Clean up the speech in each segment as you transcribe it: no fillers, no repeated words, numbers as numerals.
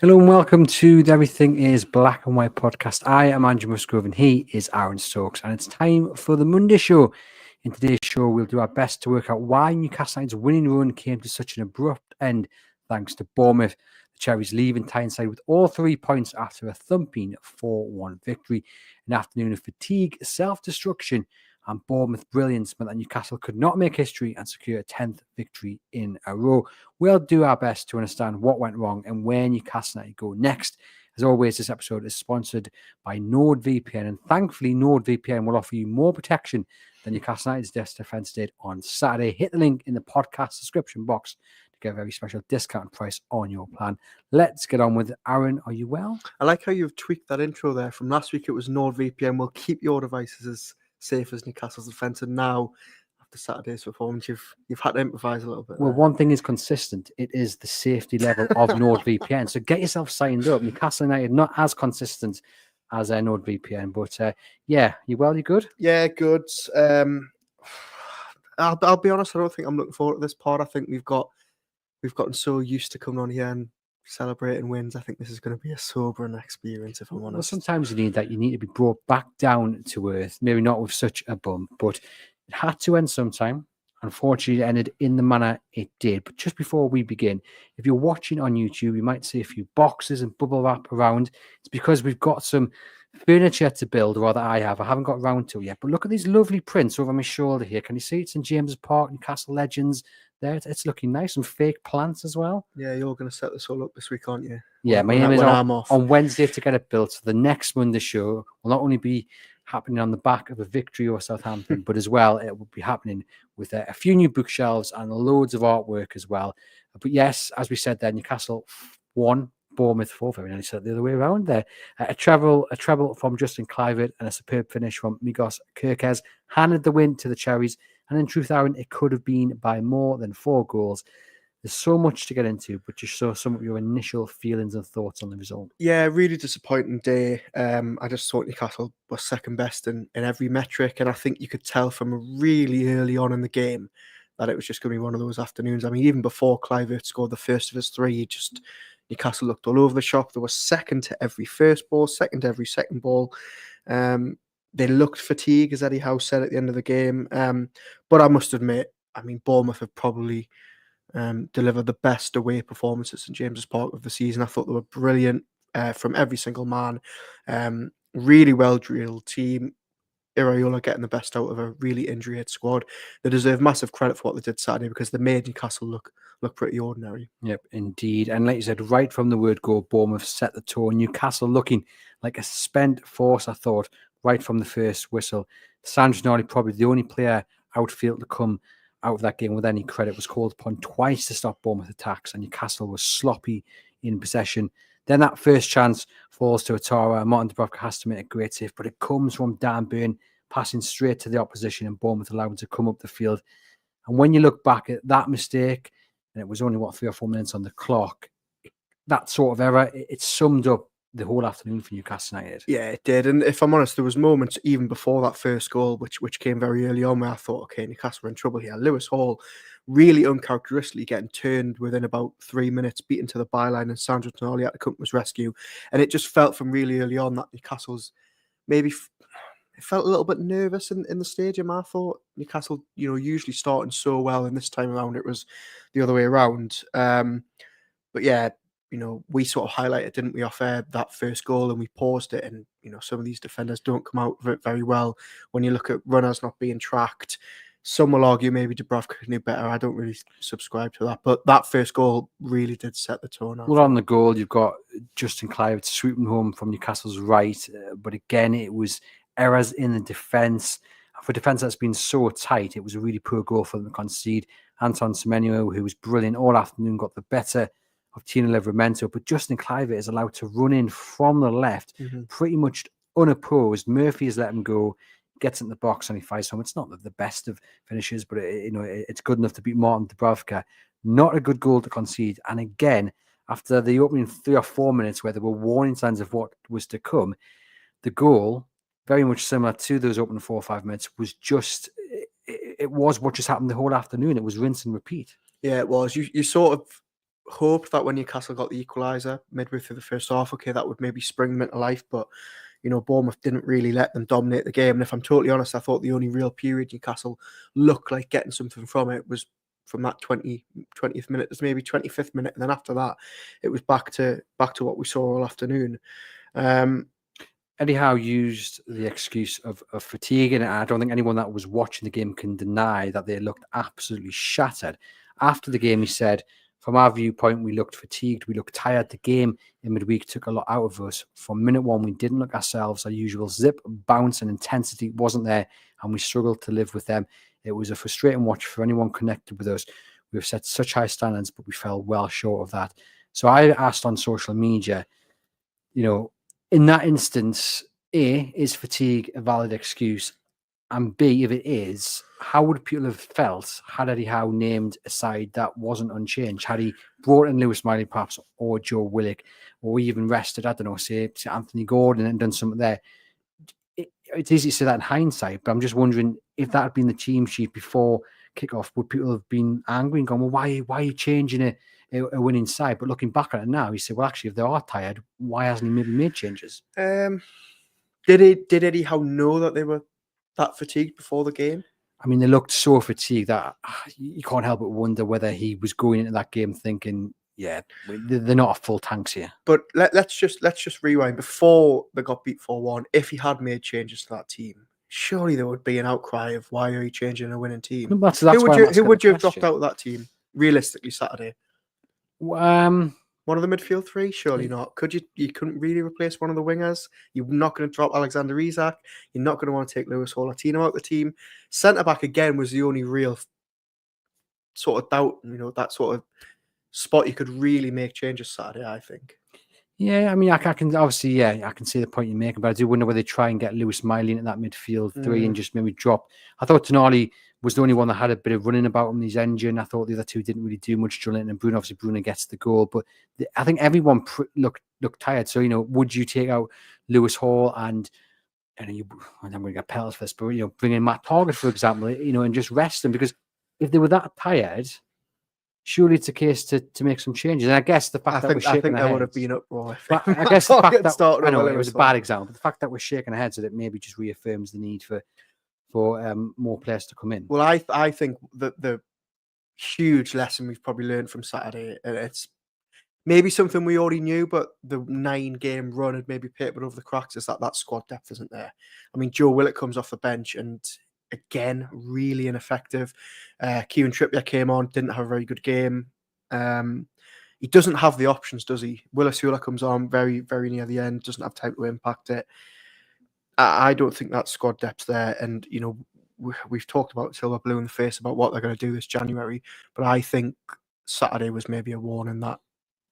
Hello and welcome to the Everything is Black and White podcast. I am Andrew Musgrove and he is Aaron Stokes, and it's time for the Monday show. In today's show, we'll do our best to work out why Newcastle United's winning run came to such an abrupt end thanks to Bournemouth. The Cherries leaving Tyneside with all 3 points after a thumping 4-1 victory. An afternoon of fatigue, self-destruction and Bournemouth brilliance meant that Newcastle could not make history and secure a 10th victory in a row. We'll do our best to understand what went wrong and where Newcastle United go next. As always, this episode is sponsored by NordVPN, and thankfully NordVPN will offer you more protection than Newcastle United's defence did on Saturday. Hit the link in the podcast description box to get a very special discount price on your plan. Let's get on with it. Aaron, are you well? I like how you've tweaked that intro there. From last week, it was NordVPN will keep your devices as safe as Newcastle's defence, and now after Saturday's performance, you've had to improvise a little bit. Well, one thing is consistent. It is the safety level of NordVPN. So get yourself signed up. Newcastle United not as consistent as NordVPN, but yeah, you well? You good? Yeah, good. I'll be honest. I don't think I'm looking forward to this part. I think we've gotten so used to coming on here and celebrating wins. I think this is going to be a sobering experience, if I'm honest. Well, sometimes you need that. You need to be brought back down to earth. Maybe not with such a bump, but it had to end sometime. Unfortunately, it ended in the manner it did. But just before we begin, if you're watching on YouTube, you might see a few boxes and bubble wrap around. It's because we've got some furniture to build, or rather I have. I haven't got around to it yet. But look at these lovely prints over my shoulder here. Can you see it's in James's Park, Newcastle Legends? There, it's looking nice. Some fake plants as well. Yeah, you're going to set this all up this week, aren't you? Yeah, my aim is on Wednesday to get it built. So the next Monday show will not only be happening on the back of a victory over Southampton, but as well, it will be happening with a few new bookshelves and loads of artwork as well. But yes, as we said there, Newcastle 1, Bournemouth 4. Very nearly said the other way around there. A treble from Justin Kluivert and a superb finish from Migos Kirkez handed the win to the Cherries. And in truth, Aaron, it could have been by more than 4 goals. There's so much to get into, but just show some of your initial feelings and thoughts on the result. Yeah, really disappointing day. I just thought Newcastle was second best in every metric, and I think you could tell from really early on in the game that it was just going to be one of those afternoons. I mean, even before Kluivert scored the first of his 3, Newcastle looked all over the shop. They were second to every first ball, second to every second ball. They looked fatigued, as Eddie Howe said at the end of the game. But I must admit, I mean, Bournemouth have probably delivered the best away performance at St James's Park of the season. I thought they were brilliant from every single man. Really well-drilled team. Iraola getting the best out of a really injury-hit squad. They deserve massive credit for what they did Saturday because they made Newcastle look pretty ordinary. Yep, indeed. And like you said, right from the word go, Bournemouth set the tone. Newcastle looking like a spent force, I thought, right from the first whistle. Sandro Tonali, probably the only player outfield to come out of that game with any credit, was called upon twice to stop Bournemouth attacks, and Newcastle was sloppy in possession. Then that first chance falls to Atara. Martin Dubravka has to make a great save, but it comes from Dan Burn passing straight to the opposition, and Bournemouth allowed to come up the field. And when you look back at that mistake, and it was only 3 or 4 minutes on the clock, that sort of error, it summed up the whole afternoon for Newcastle United. Yeah, it did. And if I'm honest, there was moments even before that first goal, which came very early on, where I thought, okay, Newcastle were in trouble here. Lewis Hall really uncharacteristically getting turned within about 3 minutes, beaten to the byline, and Sandro Tonali had to come to his rescue. And it just felt from really early on that Newcastle's maybe it felt a little bit nervous in the stadium. I thought Newcastle, usually starting so well, and this time around it was the other way around. But yeah, we sort of highlighted, didn't we, off air, that first goal, and we paused it. And, some of these defenders don't come out of it very well. When you look at runners not being tracked, some will argue maybe Dubravka knew better. I don't really subscribe to that. But that first goal really did set the tone. Well, on the goal, you've got Justin Kluivert sweeping home from Newcastle's right. But again, it was errors in the defence. For defence that's been so tight, it was a really poor goal for them to concede. Anton Semenyo, who was brilliant all afternoon, got the better of Tino Livramento, but Justin Kluivert is allowed to run in from the left, pretty much unopposed. Murphy has let him go, gets in the box and he fires home. It's not the best of finishes, but it's good enough to beat Martin Dubravka. Not a good goal to concede. And again, after the opening 3 or 4 minutes where there were warning signs of what was to come, the goal, very much similar to those opening 4 or 5 minutes, was just, it was what just happened the whole afternoon. It was rinse and repeat. Yeah, it was. You sort of hoped that when Newcastle got the equaliser midway through the first half, okay, that would maybe spring them into life. But, Bournemouth didn't really let them dominate the game. And if I'm totally honest, I thought the only real period Newcastle looked like getting something from it was from that 20th minute to maybe 25th minute. And then after that, it was back to what we saw all afternoon. Eddie Howe used the excuse of fatigue, and I don't think anyone that was watching the game can deny that they looked absolutely shattered. After the game, he said, from our viewpoint, we looked fatigued, we looked tired. The game in midweek took a lot out of us. From minute one, we didn't look ourselves. Our usual zip, bounce, and intensity wasn't there, and we struggled to live with them. It was a frustrating watch for anyone connected with us. We've set such high standards, but we fell well short of that. So I asked on social media, in that instance, A, is fatigue a valid excuse? And B, if it is, how would people have felt had Eddie Howe named a side that wasn't unchanged? Had he brought in Lewis Miley perhaps, or Joe Willock, or even rested, I don't know, say Anthony Gordon and done something there? It's easy to say that in hindsight, but I'm just wondering if that had been the team sheet before kickoff, would people have been angry and gone, well, why are you changing a winning side? But looking back at it now, he said, well, actually, if they are tired, why hasn't he maybe made changes? Did Eddie Howe know that they were that fatigued before the game? I mean, they looked so fatigued that you can't help but wonder whether he was going into that game thinking, yeah, they're not a full tanks here. But let's just rewind. Before they got beat 4-1, if he had made changes to that team, surely there would be an outcry of why are you changing a winning team? No, that's who would you have dropped out of that team realistically Saturday? One of the midfield three? Surely not. You couldn't really replace one of the wingers. You're not going to drop Alexander Isak. You're not going to want to take Lewis Hall Latino out the team. Centre back again was the only real sort of doubt. That sort of spot you could really make changes Saturday, I think. Yeah, I mean, I can obviously, I can see the point you're making, but I do wonder whether they try and get Lewis Miley into that midfield three and just maybe drop. I thought Tonali was the only one that had a bit of running about him in his engine. I thought the other two didn't really do much. Joelinton and Bruno, obviously Bruno gets the goal, but I think everyone looked tired. So, would you take out Lewis Hall and I'm going to get penalties for this, but, bring in Matt Target, for example, and just rest them? Because if they were that tired, surely it's a case to make some changes. And I guess the fact that we're shaking our heads, would have been uproar. I guess the fact that I know it was a bad example, but the fact that we're shaking our heads at it maybe just reaffirms the need for more players to come in. Well, I think that the huge lesson we've probably learned from Saturday, and it's maybe something we already knew, but the 9-game run had maybe papered over the cracks, is that squad depth isn't there. I mean, Joe Willock comes off the bench and again, really ineffective. Kieran Trippier came on, didn't have a very good game. He doesn't have the options, does he? Willis Hula comes on very, very near the end, doesn't have time to impact it. I don't think that squad depth's there. And, we've talked about Silver Blue in the face about what they're going to do this January, but I think Saturday was maybe a warning that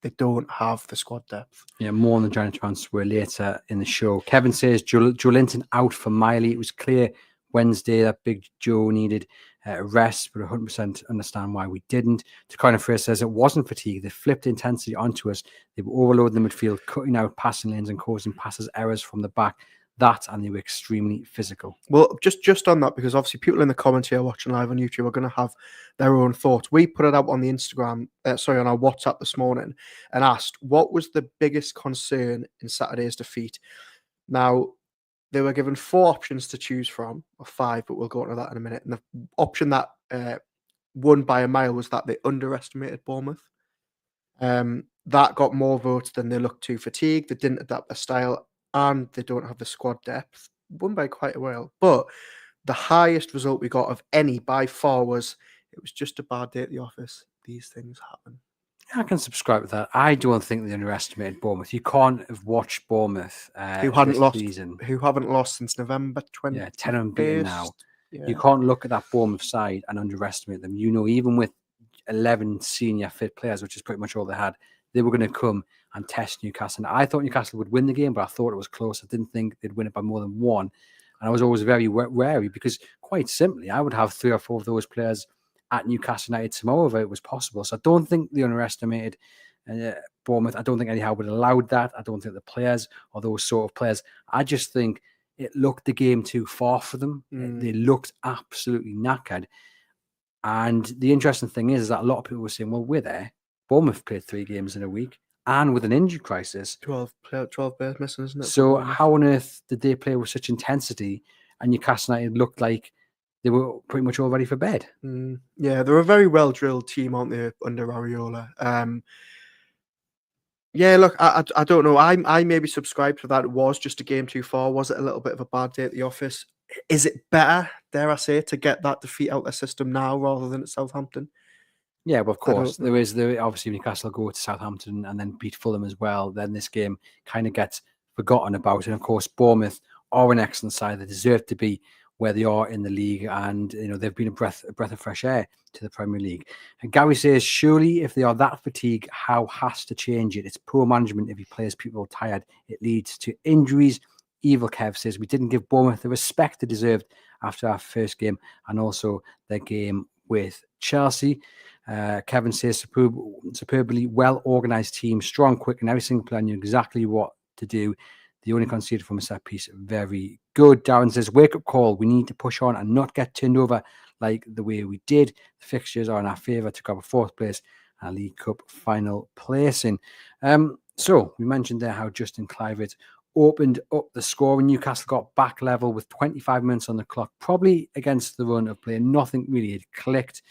they don't have the squad depth. Yeah, more on the January transfer later in the show. Kevin says Joelinton out for Miley. It was clear Wednesday that Big Joe needed a rest, but 100% understand why we didn't. Takana Frey says it wasn't fatigue. They flipped intensity onto us. They were overloading the midfield, cutting out passing lanes and causing passes errors from the back. And they were extremely physical. Well, just on that, because obviously people in the comments here watching live on YouTube are going to have their own thoughts. We put it out on the Instagram, on our WhatsApp this morning, and asked what was the biggest concern in Saturday's defeat. Now, they were given 4 options to choose from, or 5, but we'll go into that in a minute. And the option that won by a mile was that they underestimated Bournemouth. That got more votes than they looked too fatigued. They didn't adapt their style, and they don't have the squad depth. Won by quite a while. But the highest result we got of any by far was it was just a bad day at the office. These things happen. I can subscribe with that. I don't think they underestimated Bournemouth. You can't have watched Bournemouth who haven't lost since November 20. Yeah, 10 unbeaten now. Yeah. You can't look at that Bournemouth side and underestimate them. Even with 11 senior fit players, which is pretty much all they had, they were going to come and test Newcastle. And I thought Newcastle would win the game, but I thought it was close. I didn't think they'd win it by more than 1. And I was always very wary because, quite simply, I would have 3 or 4 of those players at Newcastle United tomorrow if it was possible. So I don't think they underestimated Bournemouth. I don't think Eddie Howe would have allowed that. I don't think the players or those sort of players. I just think it looked the game too far for them. They looked absolutely knackered. And the interesting thing is that a lot of people were saying, well, we're there. Bournemouth played 3 games in a week and with an injury crisis. 12 players missing, isn't it? So how on earth did they play with such intensity and Newcastle United looked like they were pretty much all ready for bed? Yeah, they're a very well-drilled team, aren't they, under Areola? Yeah, look, I don't know. I maybe subscribed to that. It was just a game too far. Was it a little bit of a bad day at the office? Is it better, dare I say, to get that defeat out their system now rather than at Southampton? Yeah, but of course, know. obviously Newcastle go to Southampton and then beat Fulham as well. Then this game kind of gets forgotten about. And of course, Bournemouth are an excellent side. They deserve to be where they are in the league, and they've been a breath of fresh air to the Premier League. And Gary says, surely if they are that fatigued, Howe has to change it. It's poor management. If he plays people tired, it leads to injuries. Evil Kev says we didn't give Bournemouth the respect they deserved after our first game and also their game with Chelsea. Kevin says superbly well-organised team, strong, quick, and every single player knew exactly what to do. The only conceded from a set piece, very good. Darren says, wake-up call. We need to push on and not get turned over like the way we did. The fixtures are in our favour to grab a 4th place and a League Cup final placing. So we mentioned there how Justin Kluivert opened up the score and Newcastle got back level with 25 minutes on the clock, probably against the run of play. Nothing really had clicked.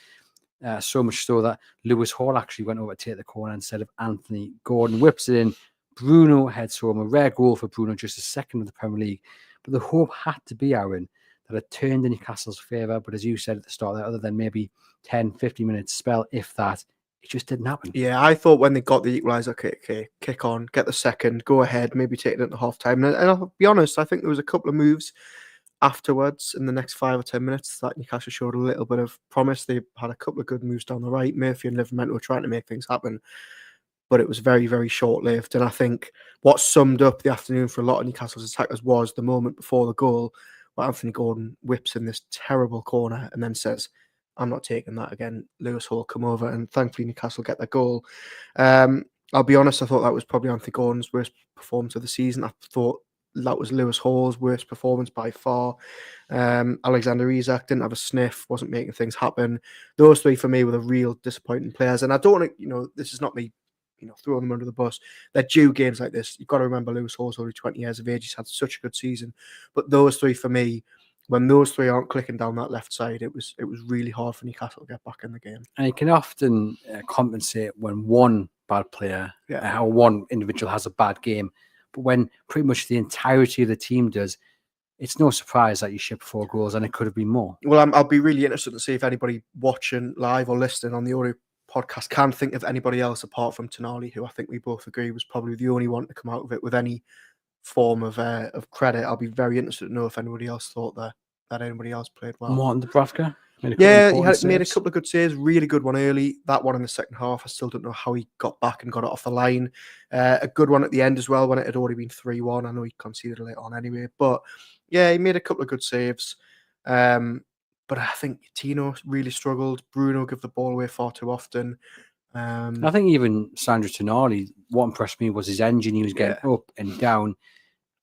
So much so that Lewis Hall actually went over to take the corner instead of Anthony Gordon. Whips it in. Bruno heads home. A rare goal for Bruno, just a second of the Premier League. But the hope had to be, Aaron, that it turned in Newcastle's favour. But as you said at the start there, other than maybe 10, 15 minutes spell, if that, it just didn't happen. Yeah, I thought when they got the equaliser, okay, kick on, get the second, go ahead, maybe take it at the half time. And I'll be honest, I think there was a couple of moves afterwards in the next 5 or 10 minutes that Newcastle showed a little bit of promise. They had a couple of good moves down the right. Murphy and Livermore were trying to make things happen, but it was very, very short-lived. And I think what summed up the afternoon for a lot of Newcastle's attackers was the moment before the goal where Anthony Gordon whips in this terrible corner and then says, I'm not taking that again. Lewis Hall come over, and thankfully Newcastle get their goal. I'll be honest, I thought that was probably Anthony Gordon's worst performance of the season. I thought that was Lewis Hall's worst performance by far. Alexander Isak didn't have a sniff, wasn't making things happen. Those 3 for me were the real disappointing players. And I don't want to, this is not me, throwing them under the bus. They're due games like this. You've got to remember Lewis Hall's only 20 years of age. He's had such a good season. But those 3 for me, when those 3 aren't clicking down that left side, it was really hard for Newcastle to get back in the game. And you can often compensate when one bad player or one individual has a bad game. But when pretty much the entirety of the team does, it's no surprise that you ship 4 goals, and it could have been more. Well, I'll be really interested to see if anybody watching live or listening on the audio podcast can think of anybody else apart from Tonali, who I think we both agree was probably the only one to come out of it with any form of credit. I'll be very interested to know if anybody else thought that anybody else played well. Martin Dubravka? He made a couple of good saves. Really good one early. That one in the second half, I still don't know how he got back and got it off the line. A good one at the end as well when it had already been 3-1. I know he conceded it on anyway. But yeah, he made a couple of good saves. But I think Tino really struggled. Bruno gave the ball away far too often. I think even Sandro Tonali, what impressed me was his engine. He was getting up and down.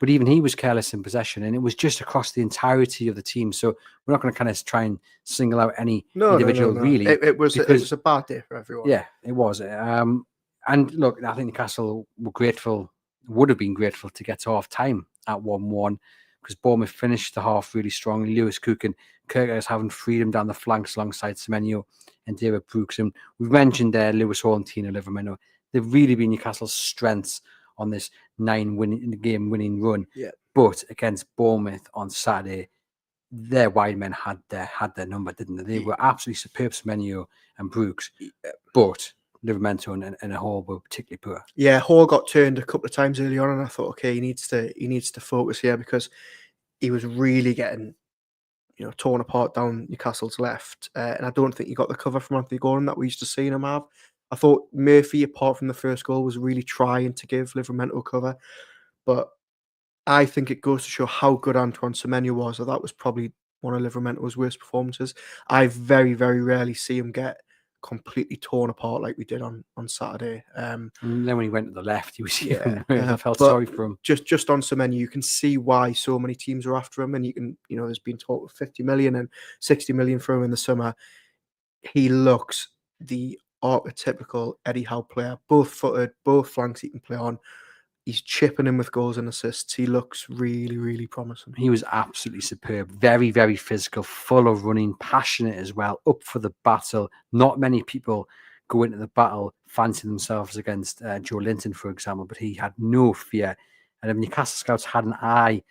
But even he was careless in possession, and it was just across the entirety of the team. So we're not going to kind of try and single out any individual, really. It was a bad day for everyone. Yeah, it was. And look, I think Newcastle would have been grateful to get to half time at 1-1 because Bournemouth finished the half really strongly. Lewis Cook and Kirkers having freedom down the flanks alongside Semenyo and David Brooks. And we've mentioned there Lewis Hall and Tino Livermore. They've really been Newcastle's strengths on this 9-game winning run. Yeah. But against Bournemouth on Saturday, their wide men had their number, didn't they? They were absolutely superb, Semenyo and Brooks. But Livermore and Hall were particularly poor. Yeah, Hall got turned a couple of times early on, and I thought, okay, he needs to focus here because he was really getting torn apart down Newcastle's left. And I don't think he got the cover from Anthony Gordon that we used to see him have. I thought Murphy, apart from the first goal, was really trying to give Livermore cover. But I think it goes to show how good Antoine Semenyo was. That was probably one of Livermore's worst performances. I very, very rarely see him get completely torn apart like we did on Saturday. And then when he went to the left, he was I felt sorry for him. Just on Semenyo, you can see why so many teams are after him, and you can, there's been talk of 50 million and 60 million for him in the summer. He looks the archetypical Eddie Howe player, both footed, both flanks he can play on. He's chipping in with goals and assists. He looks really, really promising. He was absolutely superb. Very, very physical, full of running, passionate as well, up for the battle. Not many people go into the battle fancying themselves against Joe Linton, for example, but he had no fear. And if Newcastle scouts had an eye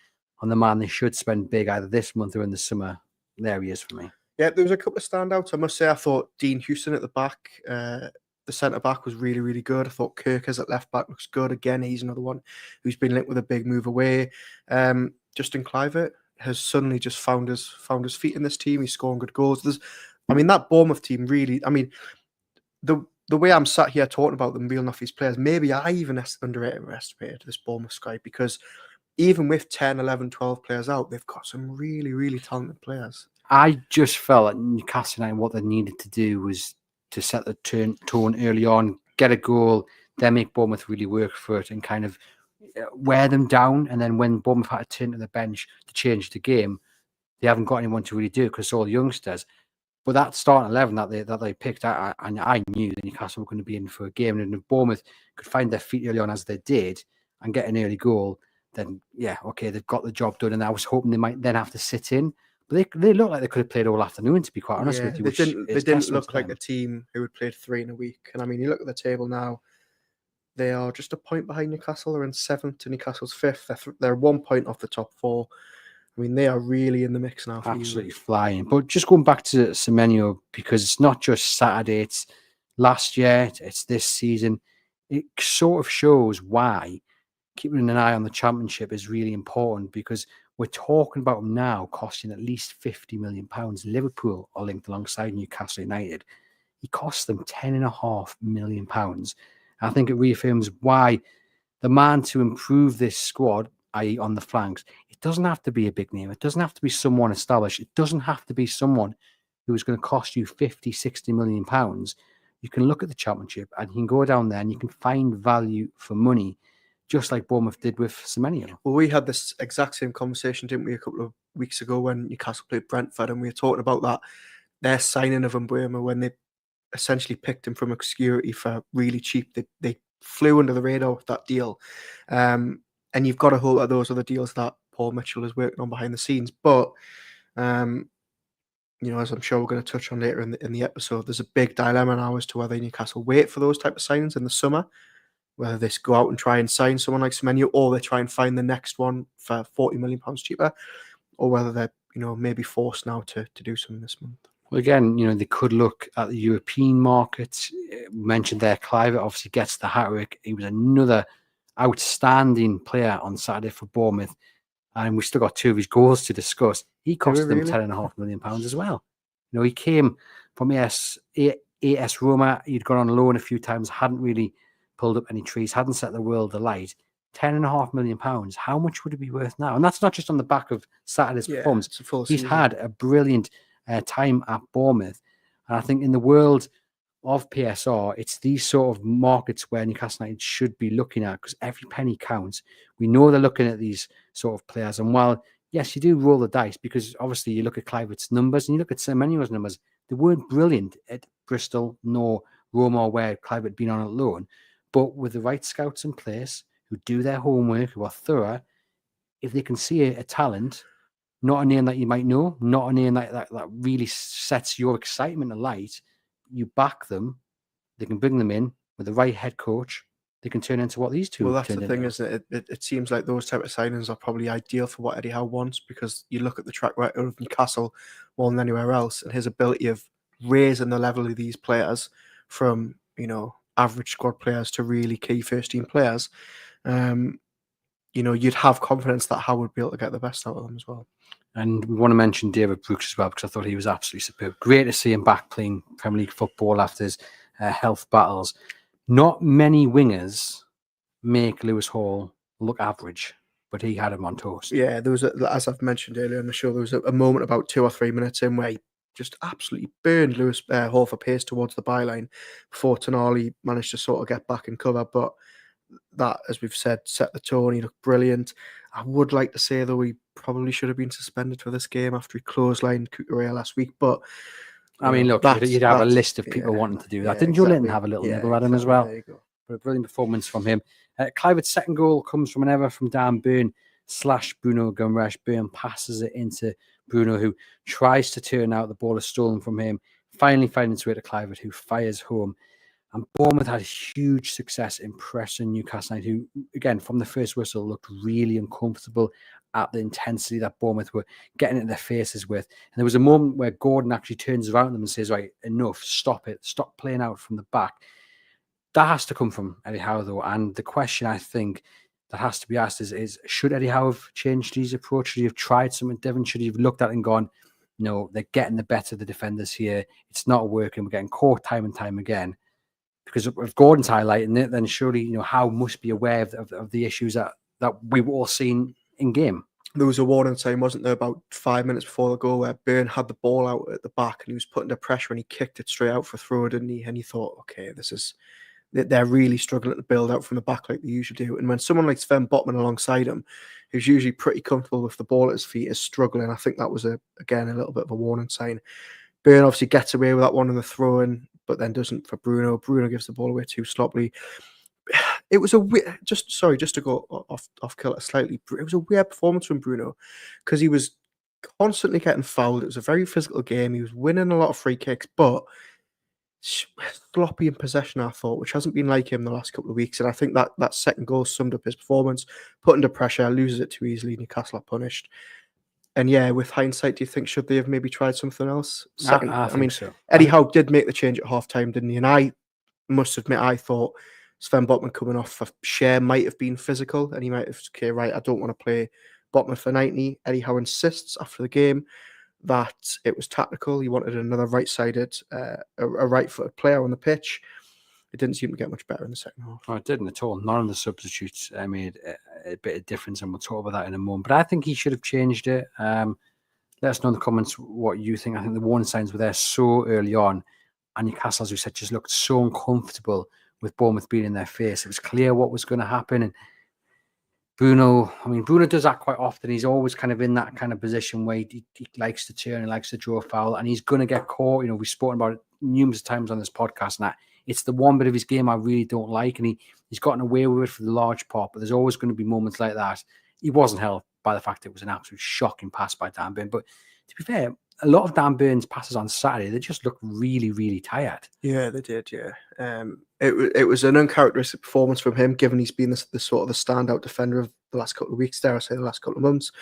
on the man they should spend big either this month or in the summer, there he is for me. Yeah, there was a couple of standouts. I must say, I thought Dean Houston at the back, the centre back, was really, really good. I thought Kirkers at left back looks good. Again, he's another one who's been linked with a big move away. Justin Kluivert has suddenly just found his feet in this team. He's scoring good goals. That Bournemouth team really. The way I'm sat here talking about them reeling off these players, maybe I even underestimated this Bournemouth side, because even with 10, 11, 12 players out, they've got some really, really talented players. I just felt that Newcastle United, what they needed to do was to set the tone early on, get a goal, then make Bournemouth really work for it and kind of wear them down. And then when Bournemouth had to turn to the bench to change the game, they haven't got anyone to really do it because it's all youngsters. But that starting 11 that they picked out, I knew that Newcastle were going to be in for a game. And if Bournemouth could find their feet early on as they did and get an early goal, then yeah, okay, they've got the job done. And I was hoping they might then have to sit in. But they look like they could have played all afternoon, to be quite honest with you. They didn't look like a team who had played 3 in a week. And you look at the table now, they are just a point behind Newcastle. They're in 7th to Newcastle's 5th. They're 1 point off the top 4. They are really in the mix now. Absolutely flying. But just going back to Semenyo, because it's not just Saturday, it's last year, it's this season. It sort of shows why keeping an eye on the Championship is really important, because we're talking about him now costing at least £50 million. Liverpool are linked alongside Newcastle United. He cost them £10.5 million. I think it reaffirms why the man to improve this squad, i.e. on the flanks, it doesn't have to be a big name. It doesn't have to be someone established. It doesn't have to be someone who is going to cost you £50-60 million. You can look at the Championship and you can go down there and you can find value for money, just like Bournemouth did with Semenyo. Well, we had this exact same conversation, didn't we, a couple of weeks ago when Newcastle played Brentford, and we were talking about that, their signing of Mbeumo, when they essentially picked him from obscurity for really cheap. They flew under the radar with that deal. And you've got a whole lot of those other deals that Paul Mitchell is working on behind the scenes. But, as I'm sure we're going to touch on later in the episode, there's a big dilemma now as to whether Newcastle wait for those type of signings in the summer, whether they go out and try and sign someone like Semenyo, or they try and find the next one for £40 million cheaper, or whether they're, maybe forced now to do something this month. Well, again, they could look at the European market. We mentioned there, Kluivert obviously gets the hat-trick. He was another outstanding player on Saturday for Bournemouth, and we've still got 2 of his goals to discuss. He cost them £10.5 million as well. He came from AS Roma. He'd gone on loan a few times, hadn't really pulled up any trees, hadn't set the world alight. £10.5 million. How much would it be worth now? And that's not just on the back of Saturday's performance. He's had a brilliant time at Bournemouth. And I think in the world of PSR, it's these sort of markets where Newcastle United should be looking at, because every penny counts. We know they're looking at these sort of players. And while, yes, you do roll the dice, because obviously you look at Kluivert's numbers and you look at Semenyo's numbers, they weren't brilliant at Bristol nor Roma, where Kluivert had been on a loan. But with the right scouts in place who do their homework, who are thorough, if they can see a talent, not a name that you might know, not a name that really sets your excitement alight, you back them, they can bring them in with the right head coach, they can turn into what these two. Well, that's the thing, isn't it? It seems like those type of signings are probably ideal for what Eddie Howe wants, because you look at the track record of Newcastle more than anywhere else, and his ability of raising the level of these players from, average squad players to really key first team players. You'd have confidence that Howe would be able to get the best out of them as well. And we want to mention David Brooks as well, because I thought he was absolutely superb. Great to see him back playing Premier League football after his health battles. Not many wingers make Lewis Hall look average, but he had him on toast. Yeah, there was, as I've mentioned earlier on the show, there was a moment about 2 or 3 minutes in where he just absolutely burned Lewis Hall for pace towards the byline before Tonali managed to sort of get back in cover. But that, as we've said, set the tone. He looked brilliant. I would like to say, though, he probably should have been suspended for this game after he clotheslined Cucurella last week. But I mean, look, you'd have a list of people wanting to do that. Didn't Joe Linton have a little nibble at him as well? There you go. But a brilliant performance from him. Clivert's second goal comes from an error from Dan Burn / Bruno Guimaraes. Burn passes it into Bruno, who tries to turn out. The ball is stolen from him. Finally finds its way to Clivert, who fires home. And Bournemouth had huge success in pressing Newcastle United, who, again, from the first whistle, looked really uncomfortable at the intensity that Bournemouth were getting in their faces with. And there was a moment where Gordon actually turns around them and says, right, enough, stop it, stop playing out from the back. That has to come from Eddie Howe, though. And the question I think that has to be asked is should Eddie Howe have changed his approach? Should he have tried something different? Should he have looked at it and gone, no, they're getting the better of the defenders here. It's not working. We're getting caught time and time again. Because if Gordon's highlighting it, then surely Howe must be aware of the issues that we've all seen in game. There was a warning sign, wasn't there, about 5 minutes before the goal, where Byrne had the ball out at the back and he was put under pressure and he kicked it straight out for throw, didn't he? And he thought, okay, they're really struggling to build out from the back like they usually do. And when someone like Sven Botman alongside him, who's usually pretty comfortable with the ball at his feet, is struggling, I think that was again a little bit of a warning sign. Byrne obviously gets away with that one in the throw-in, but then doesn't for Bruno. Bruno gives the ball away too sloppily. It was a weird, just to go off kilter slightly. It was a weird performance from Bruno because he was constantly getting fouled. It was a very physical game. He was winning a lot of free kicks, but sloppy in possession, I thought, which hasn't been like him the last couple of weeks. And I think that second goal summed up his performance. Put under pressure, loses it too easily. Newcastle are punished. And yeah, with hindsight, do you think should they have maybe tried something else? I mean, so. Eddie Howe did make the change at half-time, didn't he? And I must admit, I thought Sven Botman coming off a share might have been physical, and he might have, okay, right, I don't want to play Botman for 90. Eddie Howe insists after the game that it was tactical. He wanted another right-sided, a right-footed player on the pitch. It didn't seem to get much better in the second half. Oh, it didn't at all. None of the substitutes made a bit of difference, and we'll talk about that in a moment. But I think he should have changed it. Let us know in the comments what you think. I think the warning signs were there so early on, and Newcastle, as we said, just looked so uncomfortable with Bournemouth being in their face. It was clear what was going to happen, and Bruno does that quite often. He's always kind of in that kind of position where he likes to turn, he likes to draw a foul, and he's going to get caught. We've spoken about it numerous times on this podcast, and that it's the one bit of his game I really don't like, and he's gotten away with it for the large part, but there's always going to be moments like that. He wasn't helped by the fact it was an absolute shocking pass by Dan Burn, but to be fair, a lot of Dan Burn's passes on Saturday, they just looked really, really tired. Yeah, they did, yeah. It was an uncharacteristic performance from him, given he's been the sort of the standout defender of the last couple of weeks, dare I say, the last couple of months.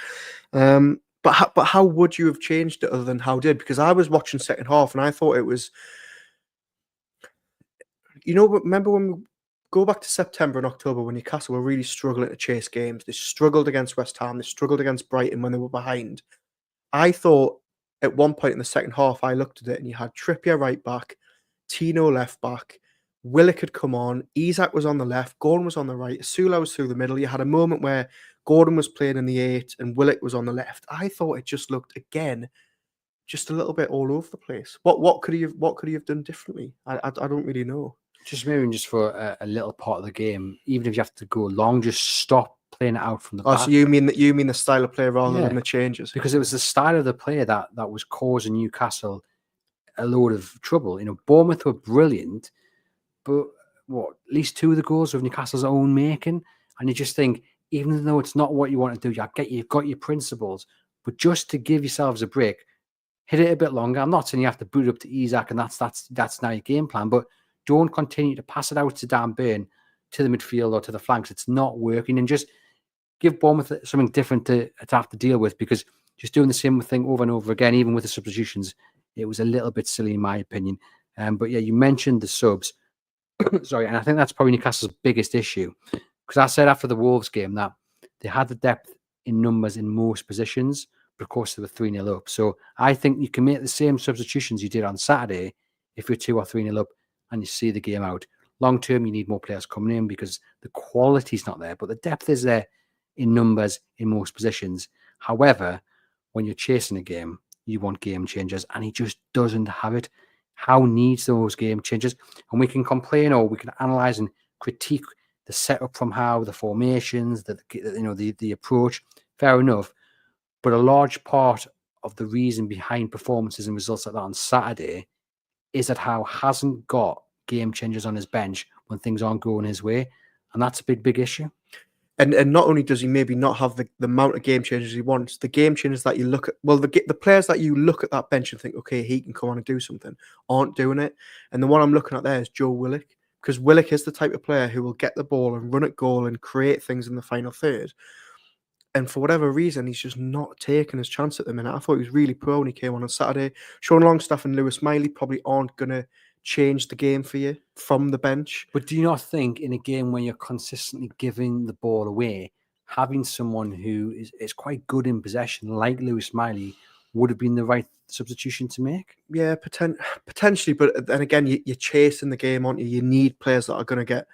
But how would you have changed it other than how did? Because I was watching second half and I thought it was, remember when we go back to September and October when Newcastle were really struggling to chase games? They struggled against West Ham. They struggled against Brighton when they were behind. I thought at one point in the second half, I looked at it and you had Trippier right back, Tino left back, Willock had come on, Isak was on the left, Gordon was on the right, Sula was through the middle. You had a moment where Gordon was playing in the 8 and Willock was on the left. I thought it just looked, again, just a little bit all over the place. What could he have done differently? I don't really know. Just maybe just for a little part of the game, even if you have to go long, just stop playing it out from the back. So you mean the style of play rather than the changes? Because it was the style of the play that was causing Newcastle a load of trouble. Bournemouth were brilliant, but at least 2 of the goals were of Newcastle's own making, and you just think, even though it's not what you want to do, you've got your principles, but just to give yourselves a break, hit it a bit longer. I'm not saying you have to boot it up to Isak and that's now your game plan, but don't continue to pass it out to Dan Burn, to the midfield or to the flanks. It's not working, and just give Bournemouth something different to have to deal with, because just doing the same thing over and over again, even with the substitutions, it was a little bit silly in my opinion. But yeah, you mentioned the subs. Sorry, and I think that's probably Newcastle's biggest issue, because I said after the Wolves game that they had the depth in numbers in most positions, but of course they were 3-0 up. So I think you can make the same substitutions you did on Saturday if you're 2 or 3-0 up and you see the game out. Long term, you need more players coming in because the quality's not there, but the depth is there in numbers in most positions. However, when you're chasing a game, you want game changers, and he just doesn't have it. Howe needs those game changers, and we can complain or we can analyze and critique the setup from Howe, the formations, the approach. Fair enough, but a large part of the reason behind performances and results like that on Saturday is that Howe hasn't got game changers on his bench when things aren't going his way. And that's a big issue. And not only does he maybe not have the amount of game changers he wants, the game changers that you look at, well, the players that you look at that bench and think, okay, he can come on and do something, aren't doing it. And the one I'm looking at there is Joe Willock, because Willock is the type of player who will get the ball and run at goal and create things in the final third. And for whatever reason, he's just not taking his chance at the minute. I thought he was really poor when he came on Saturday. Sean Longstaff and Lewis Miley probably aren't going to change the game for you from the bench. But do you not think in a game when you're consistently giving the ball away, having someone who is quite good in possession, like Lewis Miley, would have been the right substitution to make? Yeah, potentially. But then again, you're chasing the game, aren't you? You need players that are going to get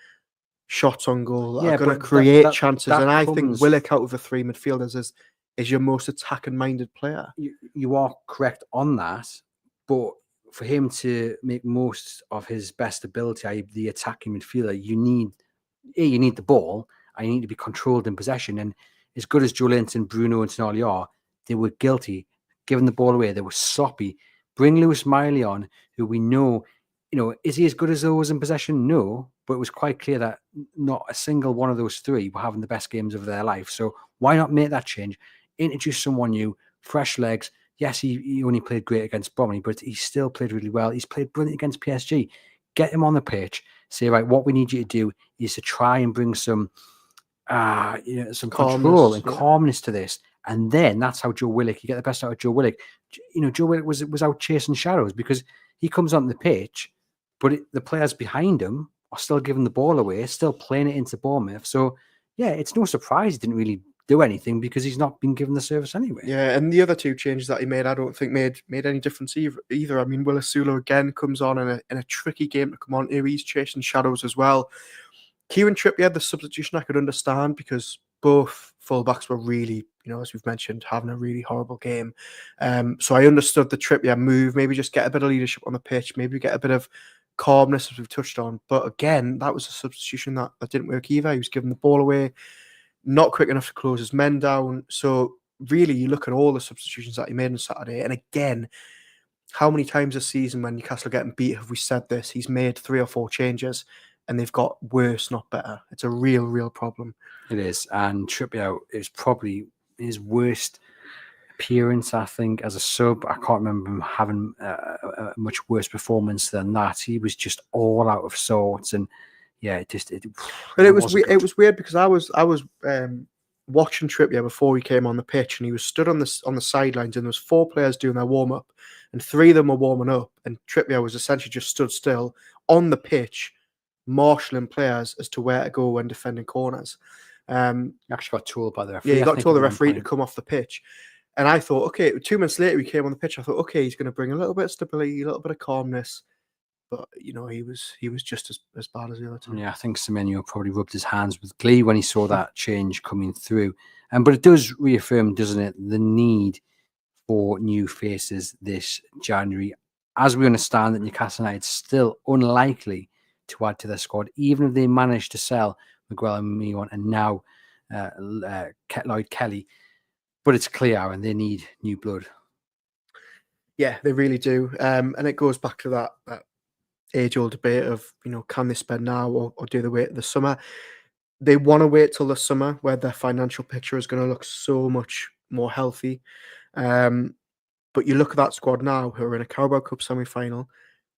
shots on goal, that are going to create chances. And I think Willock out of the three midfielders is your most attacking-minded player. You are correct on that, but for him to make most of his best ability, i.e. the attacking midfielder, you need the ball, and you need to be controlled in possession. And as good as Joe Linton, Bruno and Tonali are, they were guilty, giving the ball away. They were sloppy. Bring Lewis Miley on, who we know, is he as good as those in possession? No, but it was quite clear that not a single one of those three were having the best games of their life. So why not make that change? Introduce someone new, fresh legs. Yes, he only played great against Bromley, but he still played really well. He's played brilliant against PSG. Get him on the pitch. Say, right, what we need you to do is to try and bring some control and calmness to this. And then that's how Joe Willock, you get the best out of Joe Willock. Joe Willock was out chasing shadows because he comes on the pitch, but the players behind him are still giving the ball away, still playing it into Bournemouth. So, yeah, it's no surprise he didn't really do anything because he's not been given the service anyway. Yeah, and the other two changes that he made, I don't think made any difference either. I mean, Willis Sulu again comes on in a tricky game to come on here. He's chasing shadows as well. Kieran Trippier, the substitution I could understand because both fullbacks were really, as we've mentioned, having a really horrible game. So I understood the Trippier move, maybe just get a bit of leadership on the pitch, maybe get a bit of calmness as we've touched on. But again, that was a substitution that didn't work either. He was giving the ball away, not quick enough to close his men down. So really, you look at all the substitutions that he made on Saturday, and again, how many times this season when Newcastle are getting beat have we said this? He's made 3 or 4 changes, and they've got worse, not better. It's a real problem. It is. And Trippier is probably his worst appearance, I think, as a sub. I can't remember him having a much worse performance than that. He was just all out of sorts. And yeah, it was weird because I was watching Trippier before he came on the pitch, and he was stood on the sidelines, and there was 4 players doing their warm-up, and 3 of them were warming up, and Trippier was essentially just stood still on the pitch, marshalling players as to where to go when defending corners. He actually got told by the referee. Yeah, he got told the referee to come off the pitch. And I thought, okay, 2 minutes later he came on the pitch. I thought, okay, he's going to bring a little bit of stability, a little bit of calmness. But, he was just as bad as the other two. Yeah, I think Semenyo probably rubbed his hands with glee when he saw that change coming through. But it does reaffirm, doesn't it, the need for new faces this January. As we understand that Newcastle United still unlikely to add to their squad, even if they manage to sell Miguel and Mion and now Lloyd Kelly. But it's clear, Aaron, they need new blood. Yeah, they really do. And it goes back to that age-old debate of, can they spend now or do they wait till the summer? They want to wait till the summer where their financial picture is going to look so much more healthy. But you look at that squad now who are in a Carabao Cup semi-final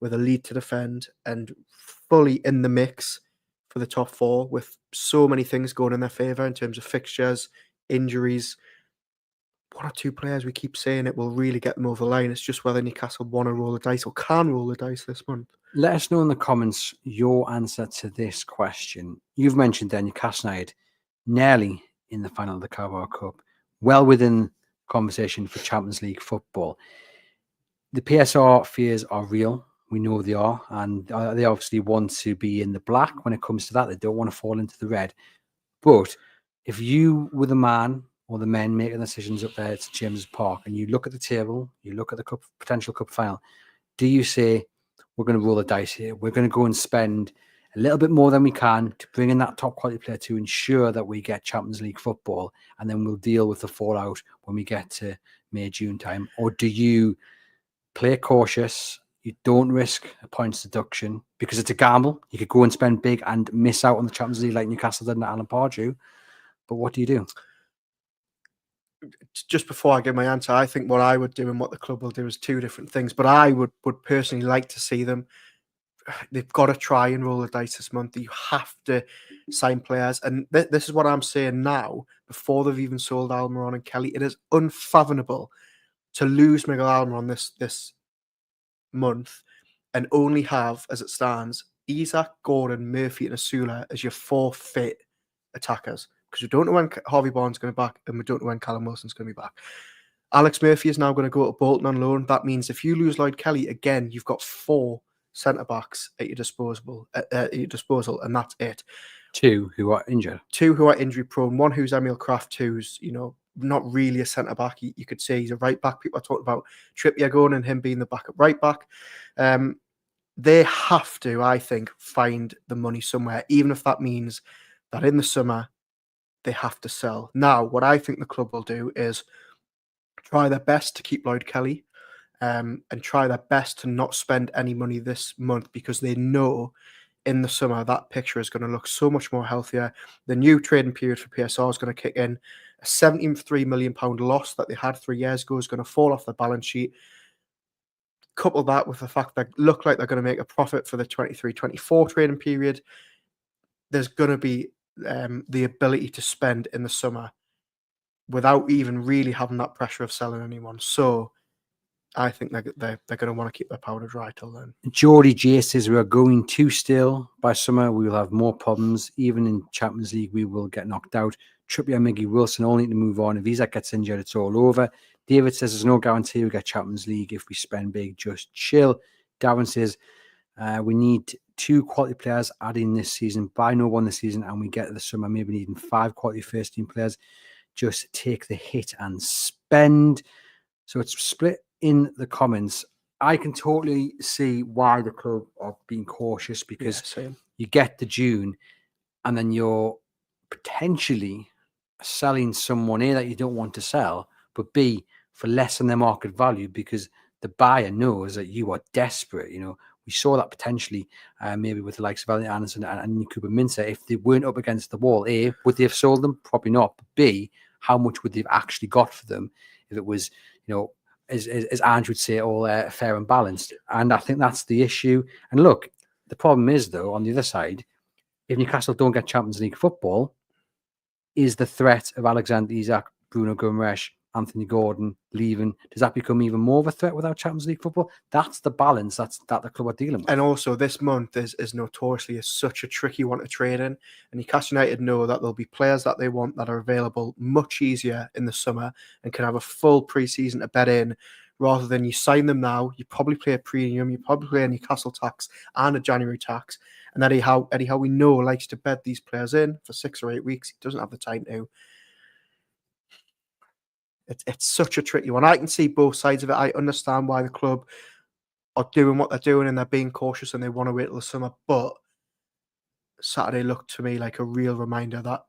with a lead to defend and fully in the mix for the top 4 with so many things going in their favour in terms of fixtures, injuries. 1 or 2 players, we keep saying it will really get them over the line. It's just whether Newcastle want to roll the dice or can roll the dice this month. Let us know in the comments your answer to this question. You've mentioned then Newcastle United nearly in the final of the Carabao Cup, well within conversation for Champions League football. The PSR fears are real. We know they are, and they obviously want to be in the black when it comes to that. They don't want to fall into the red. But if you were the man or the men making decisions up there at St James's Park, and you look at the table, you look at the potential cup final, do you say, we're going to roll the dice here, we're going to go and spend a little bit more than we can to bring in that top quality player to ensure that we get Champions League football, and then we'll deal with the fallout when we get to May, June time? Or do you play cautious? You don't risk a points deduction because it's a gamble. You could go and spend big and miss out on the Champions League like Newcastle did at Alan Pardew. But what do you do? Just before I give my answer, I think what I would do and what the club will do is two different things. But I would personally like to see them. They've got to try and roll the dice this month. You have to sign players. And this is what I'm saying now, before they've even sold Almiron and Kelly. It is unfathomable to lose Miguel Almiron this month and only have, as it stands, Isak, Gordon, Murphy, and Asula as your 4 fit attackers. Because we don't know when Harvey Barnes is going to be back, and we don't know when Callum Wilson's going to be back. Alex Murphy is now going to go to Bolton on loan. That means if you lose Lloyd Kelly again, you've got 4 centre backs at your disposal, and that's it. 2 who are injured. 2 who are injury prone. 1 who's Emil Kraft, who's not really a centre back. You could say he's a right back. People are talking about Trippier going and him being the backup right back. They have to, I think, find the money somewhere, even if that means that in the summer they have to sell. Now, what I think the club will do is try their best to keep Lloyd Kelly and try their best to not spend any money this month, because they know in the summer that picture is going to look so much more healthier. The new trading period for PSR is going to kick in. A £73 million loss that they had 3 years ago is going to fall off the balance sheet. Couple that with the fact that look like they're going to make a profit for the 23-24 trading period. There's going to be the ability to spend in the summer without even really having that pressure of selling anyone. So I think they're going to want to keep their powder dry till then. Geordie J says we are going too still. By summer, we will have more problems. Even in Champions League, we will get knocked out. Trippier, Miggy, Wilson all need to move on. If Isak gets injured, it's all over. David says there's no guarantee we'll get Champions League if we spend big. Just chill. Darren says we need 2 quality players adding this season. Buy no one this season, and we get to the summer maybe needing 5 quality first team players. Just take the hit and spend. So it's split in the comments. I can totally see why the club are being cautious, because you get to June and then you're potentially selling someone A that you don't want to sell, but B for less than their market value, because the buyer knows that you are desperate. We saw that potentially maybe with the likes of Elliot Anderson and Cooper Minter. If they weren't up against the wall, A, would they have sold them? Probably not. But B, how much would they have actually got for them if it was, as Andrew would say, all fair and balanced? And I think that's the issue. And look, the problem is, though, on the other side, if Newcastle don't get Champions League football, is the threat of Alexander Isak, Bruno Guimaraes, Anthony Gordon leaving, does that become even more of a threat without Champions League football? That's the balance that the club are dealing with. And also, this month is notoriously such a tricky one to trade in. And Newcastle United know that there'll be players that they want that are available much easier in the summer and can have a full pre-season to bet in, rather than you sign them now, you probably play a premium, you probably play a Newcastle tax and a January tax. And Eddie Howe, we know, likes to bet these players in for 6 or 8 weeks. He doesn't have the time to. It's such a tricky one. I can see both sides of it. I understand why the club are doing what they're doing and they're being cautious and they want to wait till the summer. But Saturday looked to me like a real reminder that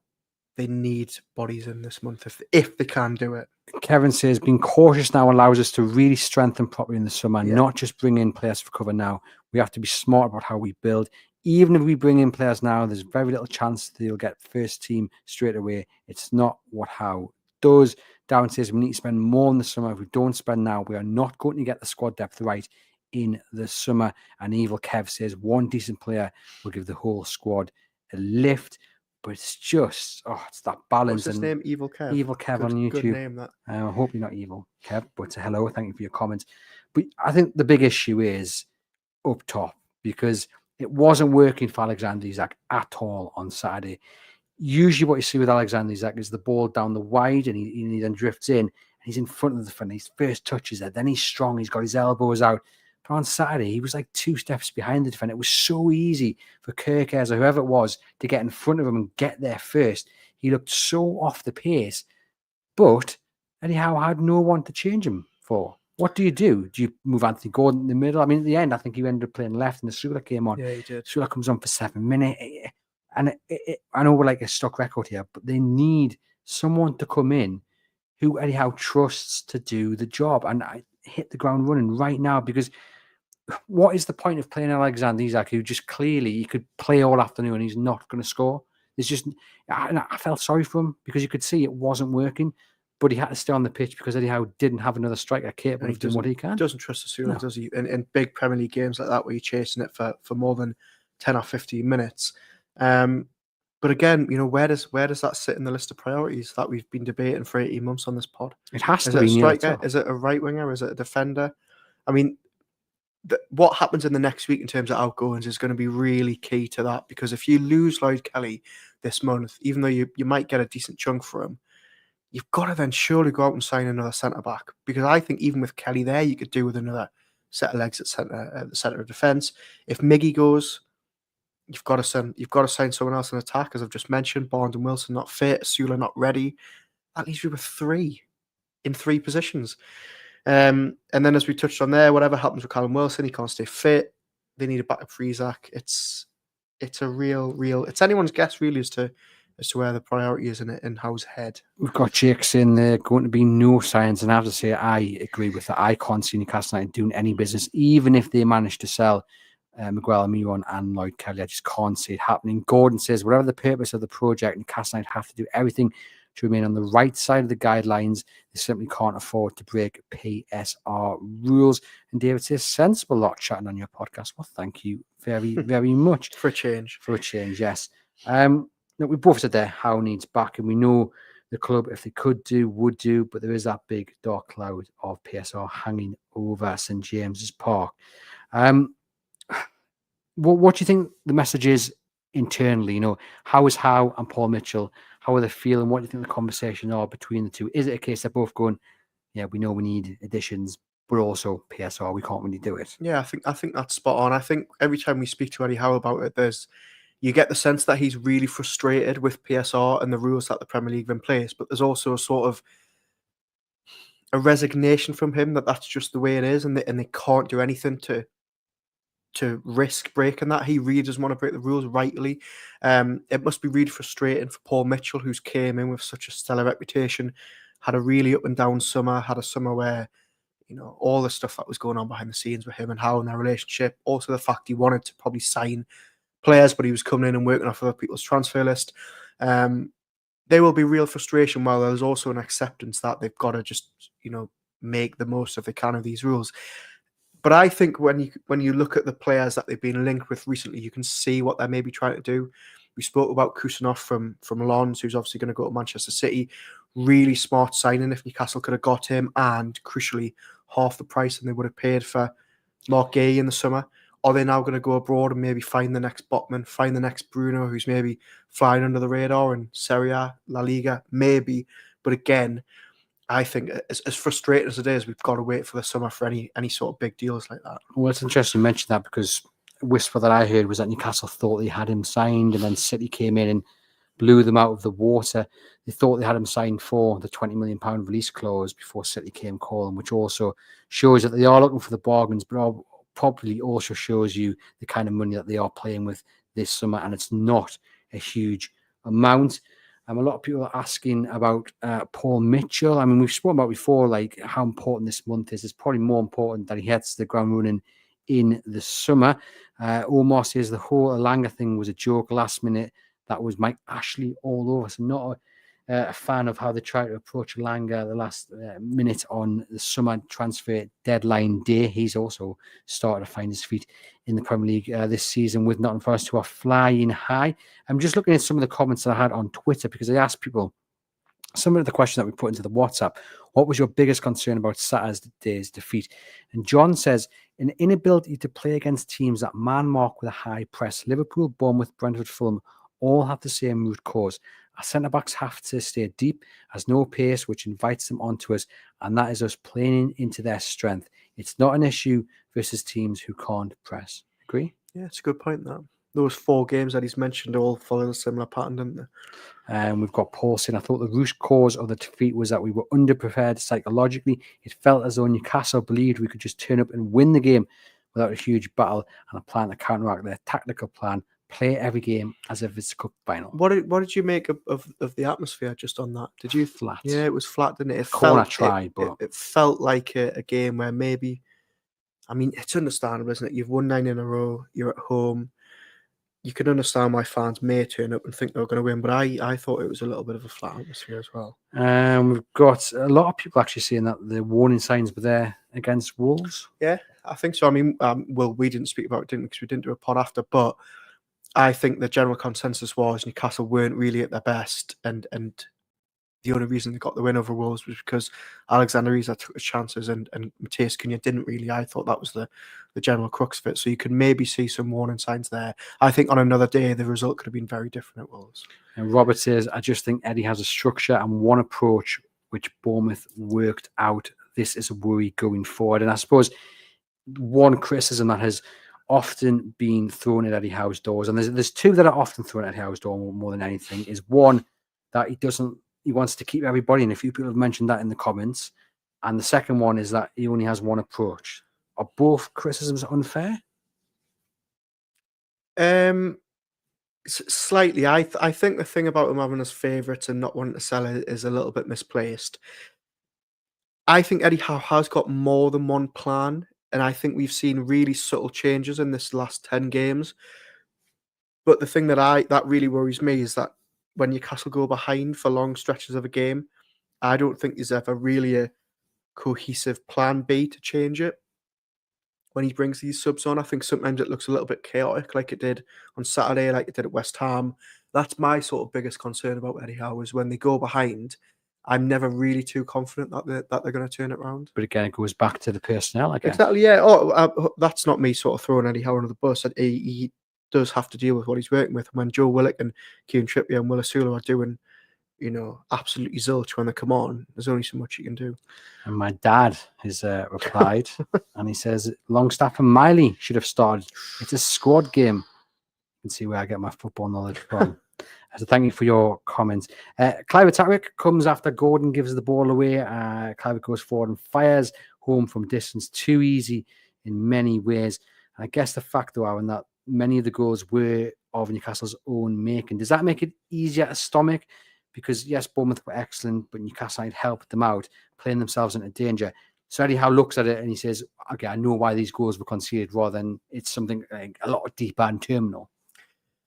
they need bodies in this month if they can do it. Kevin says being cautious now allows us to really strengthen properly in the summer, not just bring in players for cover now. We have to be smart about how we build. Even if we bring in players now, there's very little chance they'll get first team straight away. It's not what Howe does. Darren says we need to spend more in the summer. If we don't spend now, we are not going to get the squad depth right in the summer. And Evil Kev says one decent player will give the whole squad a lift. But it's just, it's that balance. What's his name? Evil Kev? Evil Kev on YouTube. Good name, that. I hope you're not evil, Kev, but hello, thank you for your comments. But I think the big issue is up top, because it wasn't working for Alexander Isak at all on Saturday. Usually what you see with Alexander Isak is the ball down the wide and he then drifts in and he's in front of the defender. His first touch is there. Then he's strong. He's got his elbows out. But on Saturday, he was like 2 steps behind the defender. It was so easy for Kirkers or whoever it was to get in front of him and get there first. He looked so off the pace. But anyhow, I had no one to change him for. What do? Do you move Anthony Gordon in the middle? I mean, at the end, I think he ended up playing left and the Sula came on. Yeah, he did. Sula comes on for 7 minutes. And I know we're like a stock record here, but they need someone to come in who Eddie Howe trusts to do the job. And I hit the ground running right now, because what is the point of playing Alexander Isak, who just clearly he could play all afternoon and he's not going to score? It's just, I felt sorry for him, because you could see it wasn't working, but he had to stay on the pitch because Eddie Howe didn't have another striker capable of doing what he can. Doesn't trust Asuna, does he? In big Premier League games like that, where you're chasing it for more than 10 or 15 minutes. But again, where does that sit in the list of priorities that we've been debating for 18 months on this pod? It has Is to it be a near the striker? top. Is it a right winger? Is it a defender? I mean, what happens in the next week in terms of outgoings is going to be really key to that, because if you lose Lloyd Kelly this month, even though you might get a decent chunk for him, you've got to then surely go out and sign another centre-back, because I think even with Kelly there, you could do with another set of legs at the centre of defence. If Miggy goes, you've got to sign someone else in attack, as I've just mentioned. Barnes and Wilson not fit, Sula not ready. That leaves you with 3 in 3 positions. And then, as we touched on there, whatever happens with Callum Wilson, he can't stay fit. They need a backup for Isak. It's a real. It's anyone's guess really as to where the priority is in Howe's head. We've got Jake saying there going to be no signs, and I have to say I agree with that. I can't see Newcastle United doing any business, even if they manage to sell Miguel Almiron and Lloyd Kelly. I just can't see it happening. Gordon says, whatever the purpose of the project, Newcastle United have to do everything to remain on the right side of the guidelines. They simply can't afford to break PSR rules. And David says, sensible lot chatting on your podcast. Well, thank you very, very much. For a change. For a change, yes. Look, we both said there, Howe needs back, and we know the club, if they could do, would do, but there is that big dark cloud of PSR hanging over St James's Park. What do you think the message is internally? How is Howe and Paul Mitchell? How are they feeling? What do you think the conversation are between the two? Is it a case they're both going, yeah, we know we need additions, but also PSR, we can't really do it? Yeah, I think that's spot on. I think every time we speak to Eddie Howe about it, you get the sense that he's really frustrated with PSR and the rules that the Premier League have in place, but there's also a sort of a resignation from him that that's just the way it is, and they can't do anything to risk breaking that. He really doesn't want to break the rules rightly. It must be really frustrating for Paul Mitchell, who's came in with such a stellar reputation, had a really up and down summer, had a summer where, all the stuff that was going on behind the scenes with him and Howe and their relationship. Also the fact he wanted to probably sign players, but he was coming in and working off other people's transfer list. There will be real frustration, while there's also an acceptance that they've got to just, make the most if they can of these rules. But I think when you look at the players that they've been linked with recently, you can see what they're maybe trying to do. We spoke about Kusanov from Lens, who's obviously going to go to Manchester City. Really smart signing if Newcastle could have got him, and crucially, half the price than they would have paid for Mark Gay in the summer. Are they now going to go abroad and maybe find the next Botman, find the next Bruno, who's maybe flying under the radar in Serie A, La Liga? Maybe. But again, I think as frustrating as it is, we've got to wait for the summer for any sort of big deals like that. Well, it's interesting you mentioned that, because a whisper that I heard was that Newcastle thought they had him signed, and then City came in and blew them out of the water. They thought they had him signed for the £20 million release clause before City came calling, which also shows that they are looking for the bargains, but probably also shows you the kind of money that they are playing with this summer, and it's not a huge amount. A lot of people are asking about Paul Mitchell. I mean, we've spoken about before, like how important this month is. It's probably more important that he hits the ground running in the summer. Omar says the whole Alanga thing was a joke last minute. That was Mike Ashley all over. So not a fan of how they tried to approach Alanga the last minute on the summer transfer deadline day. He's also started to find his feet in the Premier League this season with Nottingham Forest, who are flying high. I'm just looking at some of the comments that I had on Twitter, because I asked people some of the questions that we put into the WhatsApp. What was your biggest concern about Saturday's defeat? And John says, an inability to play against teams that man mark with a high press. Liverpool, Bournemouth, Brentford, Fulham all have the same root cause. Our centre-backs have to stay deep, has no pace, which invites them onto us, and that is us playing into their strength. It's not an issue versus teams who can't press. Agree? Yeah, it's a good point, that. Those 4 games that he's mentioned all followed a similar pattern, didn't they? And we've got Paul saying, I thought the root cause of the defeat was that we were underprepared psychologically. It felt as though Newcastle believed we could just turn up and win the game without a huge battle and a plan to counteract their tactical plan play every game as if it's a cup final. What did you make of the atmosphere just on that? Did you? Flat. Yeah, it was flat, didn't it? It Corner felt tried, but it felt like a game where maybe, I mean, it's understandable, isn't it? You've won 9 in a row. You're at home. You can understand why fans may turn up and think they're going to win, but I thought it was a little bit of a flat atmosphere as well. we've got a lot of people actually saying that the warning signs were there against Wolves. Yeah, I think so. I mean, well, we didn't speak about it, didn't we? Because we didn't do a pod after, but I think the general consensus was Newcastle weren't really at their best, and the only reason they got the win over Wolves was because Alexander Isak took his chances and Matthias Cunha didn't really. I thought that was the general crux of it. So you could maybe see some warning signs there. I think on another day, the result could have been very different at Wolves. And Robert says, I just think Eddie has a structure and one approach which Bournemouth worked out. This is a worry going forward. And I suppose one criticism that has often been thrown at Eddie Howe's doors, and there's two that are often thrown at Eddie Howe's door more than anything, is one, that he wants to keep everybody, and a few people have mentioned that in the comments. And the second one is that he only has one approach. Are both criticisms unfair? Slightly. I think the thing about him having his favourites and not wanting to sell it is a little bit misplaced. I think Eddie Howe has got more than one plan, and I think we've seen really subtle changes in this last 10 games. But the thing that really worries me is that when Newcastle go behind for long stretches of a game, I don't think there's ever really a cohesive plan B to change it. When he brings these subs on, I think sometimes it looks a little bit chaotic, like it did on Saturday, like it did at West Ham. That's my sort of biggest concern about Eddie Howe, is when they go behind, I'm never really too confident that they're going to turn it around. But again, it goes back to the personnel, I guess. Exactly, yeah. That's not me sort of throwing Eddie Howe under the bus. He does have to deal with what he's working with. When Joe Willock and Kieran Trippier and Will Asula are doing, absolutely zilch when they come on, there's only so much you can do. And my dad has replied, and he says, Longstaff and Miley should have started. It's a squad game. You can see where I get my football knowledge from. So thank you for your comments. Clive Tarwick comes after Gordon gives the ball away. Clive goes forward and fires home from distance. Too easy in many ways. And I guess the fact, though, Aaron, that many of the goals were of Newcastle's own making. Does that make it easier to stomach? Because, yes, Bournemouth were excellent, but Newcastle had helped them out, playing themselves into danger. So Eddie Howe looks at it and he says, okay, I know why these goals were conceded, rather than it's something like a lot deeper and terminal.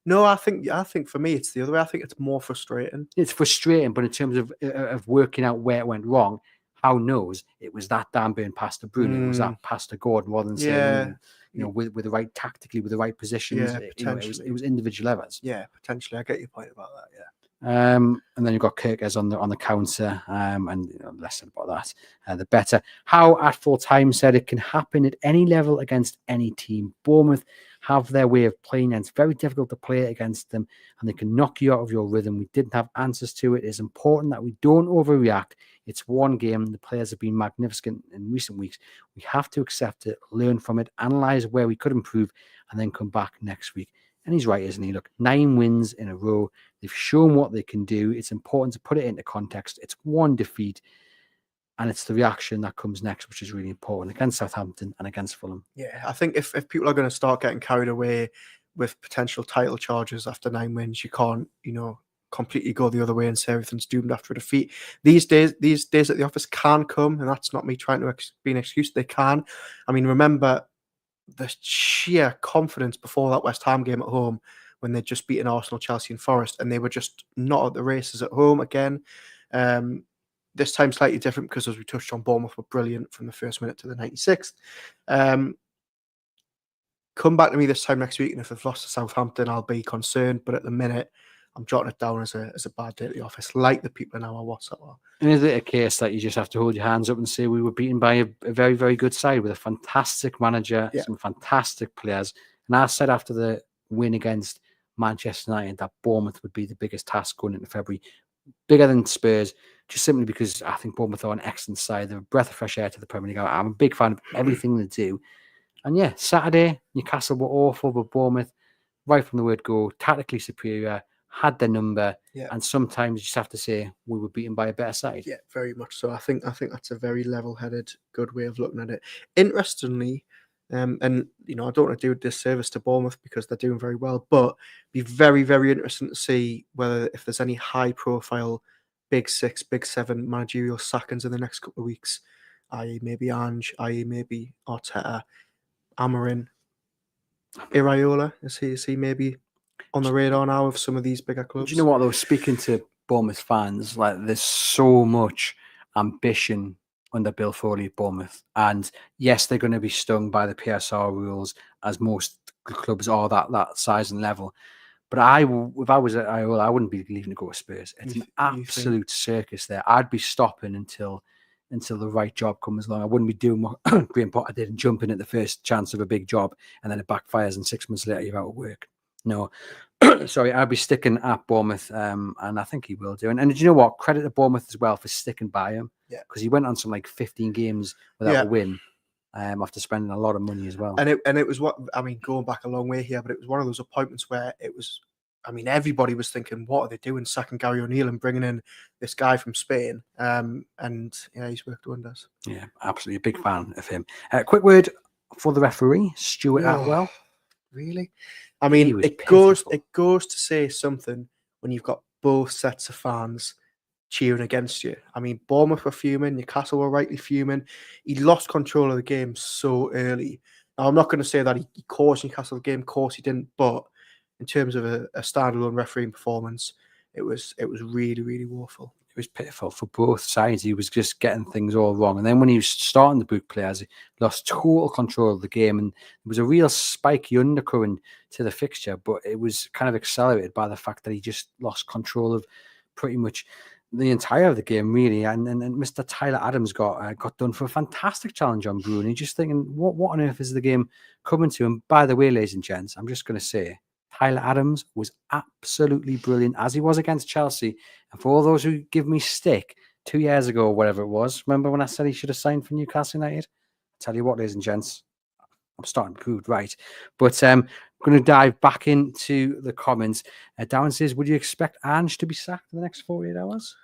No, I think for me it's the other way. I think it's more frustrating. It's frustrating, but in terms of working out where it went wrong, Howe knows it was that Dan Burn pass to Bruno, it was that pass to Gordon, rather than saying, with the right tactically, with the right positions. Yeah, it was individual errors. Yeah, potentially. I get your point about that. Yeah. And then you've got Kirkes on the counter, and less about that, the better. Howe at full time said it can happen at any level against any team. Bournemouth have their way of playing, and it's very difficult to play against them, and they can knock you out of your rhythm. We didn't have answers to it. It's important that we don't overreact. It's one game. The players have been magnificent in recent weeks. We have to accept it, learn from it, analyze where we could improve, and then come back next week. And he's right, isn't he? Look, 9 wins in a row. They've shown what they can do. It's important to put it into context. It's one defeat, and it's the reaction that comes next, which is really important, against Southampton and against Fulham. Yeah, I think if people are going to start getting carried away with potential title charges after 9 wins, you can't, completely go the other way and say everything's doomed after a defeat. These days at the office can come, and that's not me trying to be an excuse. They can. I mean, remember the sheer confidence before that West Ham game at home, when they'd just beaten Arsenal, Chelsea and Forest, and they were just not at the races at home again. This time slightly different because, as we touched on, Bournemouth were brilliant from the first minute to the 96th. Come back to me this time next week, and if they've lost to Southampton, I'll be concerned. But at the minute, I'm jotting it down as a bad day at the office, like the people in our WhatsApp are. And is it a case that you just have to hold your hands up and say we were beaten by a very, very good side with a fantastic manager, some fantastic players? And I said after the win against Manchester United that Bournemouth would be the biggest task going into February, bigger than Spurs, just simply because I think Bournemouth are an excellent side. They're a breath of fresh air to the Premier League. I'm a big fan of everything they do. And yeah, Saturday, Newcastle were awful, but Bournemouth, right from the word go, tactically superior, had their number, and sometimes you just have to say we were beaten by a better side. Yeah, very much so. I think that's a very level-headed, good way of looking at it. Interestingly, And I don't want to do a disservice to Bournemouth because they're doing very well, but be very, very interesting to see if there's any high-profile Big 6, Big 7 managerial sackings in the next couple of weeks, i.e. maybe Ange, i.e. maybe Arteta, Amarin, Iraola. Is he maybe on the radar now of some of these bigger clubs? Do you know what, though? Speaking to Bournemouth fans, like, there's so much ambition under Bill Foley at Bournemouth. And yes, they're going to be stung by the PSR rules, as most clubs are that size and level. But if I was at Iola, I wouldn't be leaving to go to Spurs. It's an absolute circus there. I'd be stopping until the right job comes along. I wouldn't be doing what Graham Potter did and jumping at the first chance of a big job, and then it backfires and 6 months later you're out of work. No. Sorry, I'd be sticking at Bournemouth, and I think he will do. And do you know what? Credit to Bournemouth as well for sticking by him. Yeah. Because he went on some 15 games without a win. After spending a lot of money as well. And it was going back a long way here, but it was one of those appointments where it was, everybody was thinking, what are they doing, sacking Gary O'Neill and bringing in this guy from Spain? And he's worked wonders. Yeah, absolutely. A big fan of him. Quick word for the referee, Stuart Atwell. Really? It goes to say something when you've got both sets of fans cheering against you. Bournemouth were fuming, Newcastle were rightly fuming. He lost control of the game so early. Now, I'm not going to say that he caused Newcastle the game. Of course he didn't, but in terms of a standalone refereeing performance, it was really, really woeful. It was pitiful for both sides. He was just getting things all wrong. And then when he was starting to book players, he lost total control of the game. And there was a real spiky undercurrent to the fixture, but it was kind of accelerated by the fact that he just lost control of pretty much the entire of the game, really. And Mr. Tyler Adams got done for a fantastic challenge on Bruno. Just thinking, what on earth is the game coming to? And by the way, ladies and gents, I'm just going to say, Tyler Adams was absolutely brilliant, as he was against Chelsea. And for all those who give me stick 2 years ago or whatever it was, remember when I said he should have signed for Newcastle United? I tell you what, ladies and gents, I'm starting to prove right. But I'm going to dive back into the comments. Darren says, would you expect Ange to be sacked in the next 48 hours?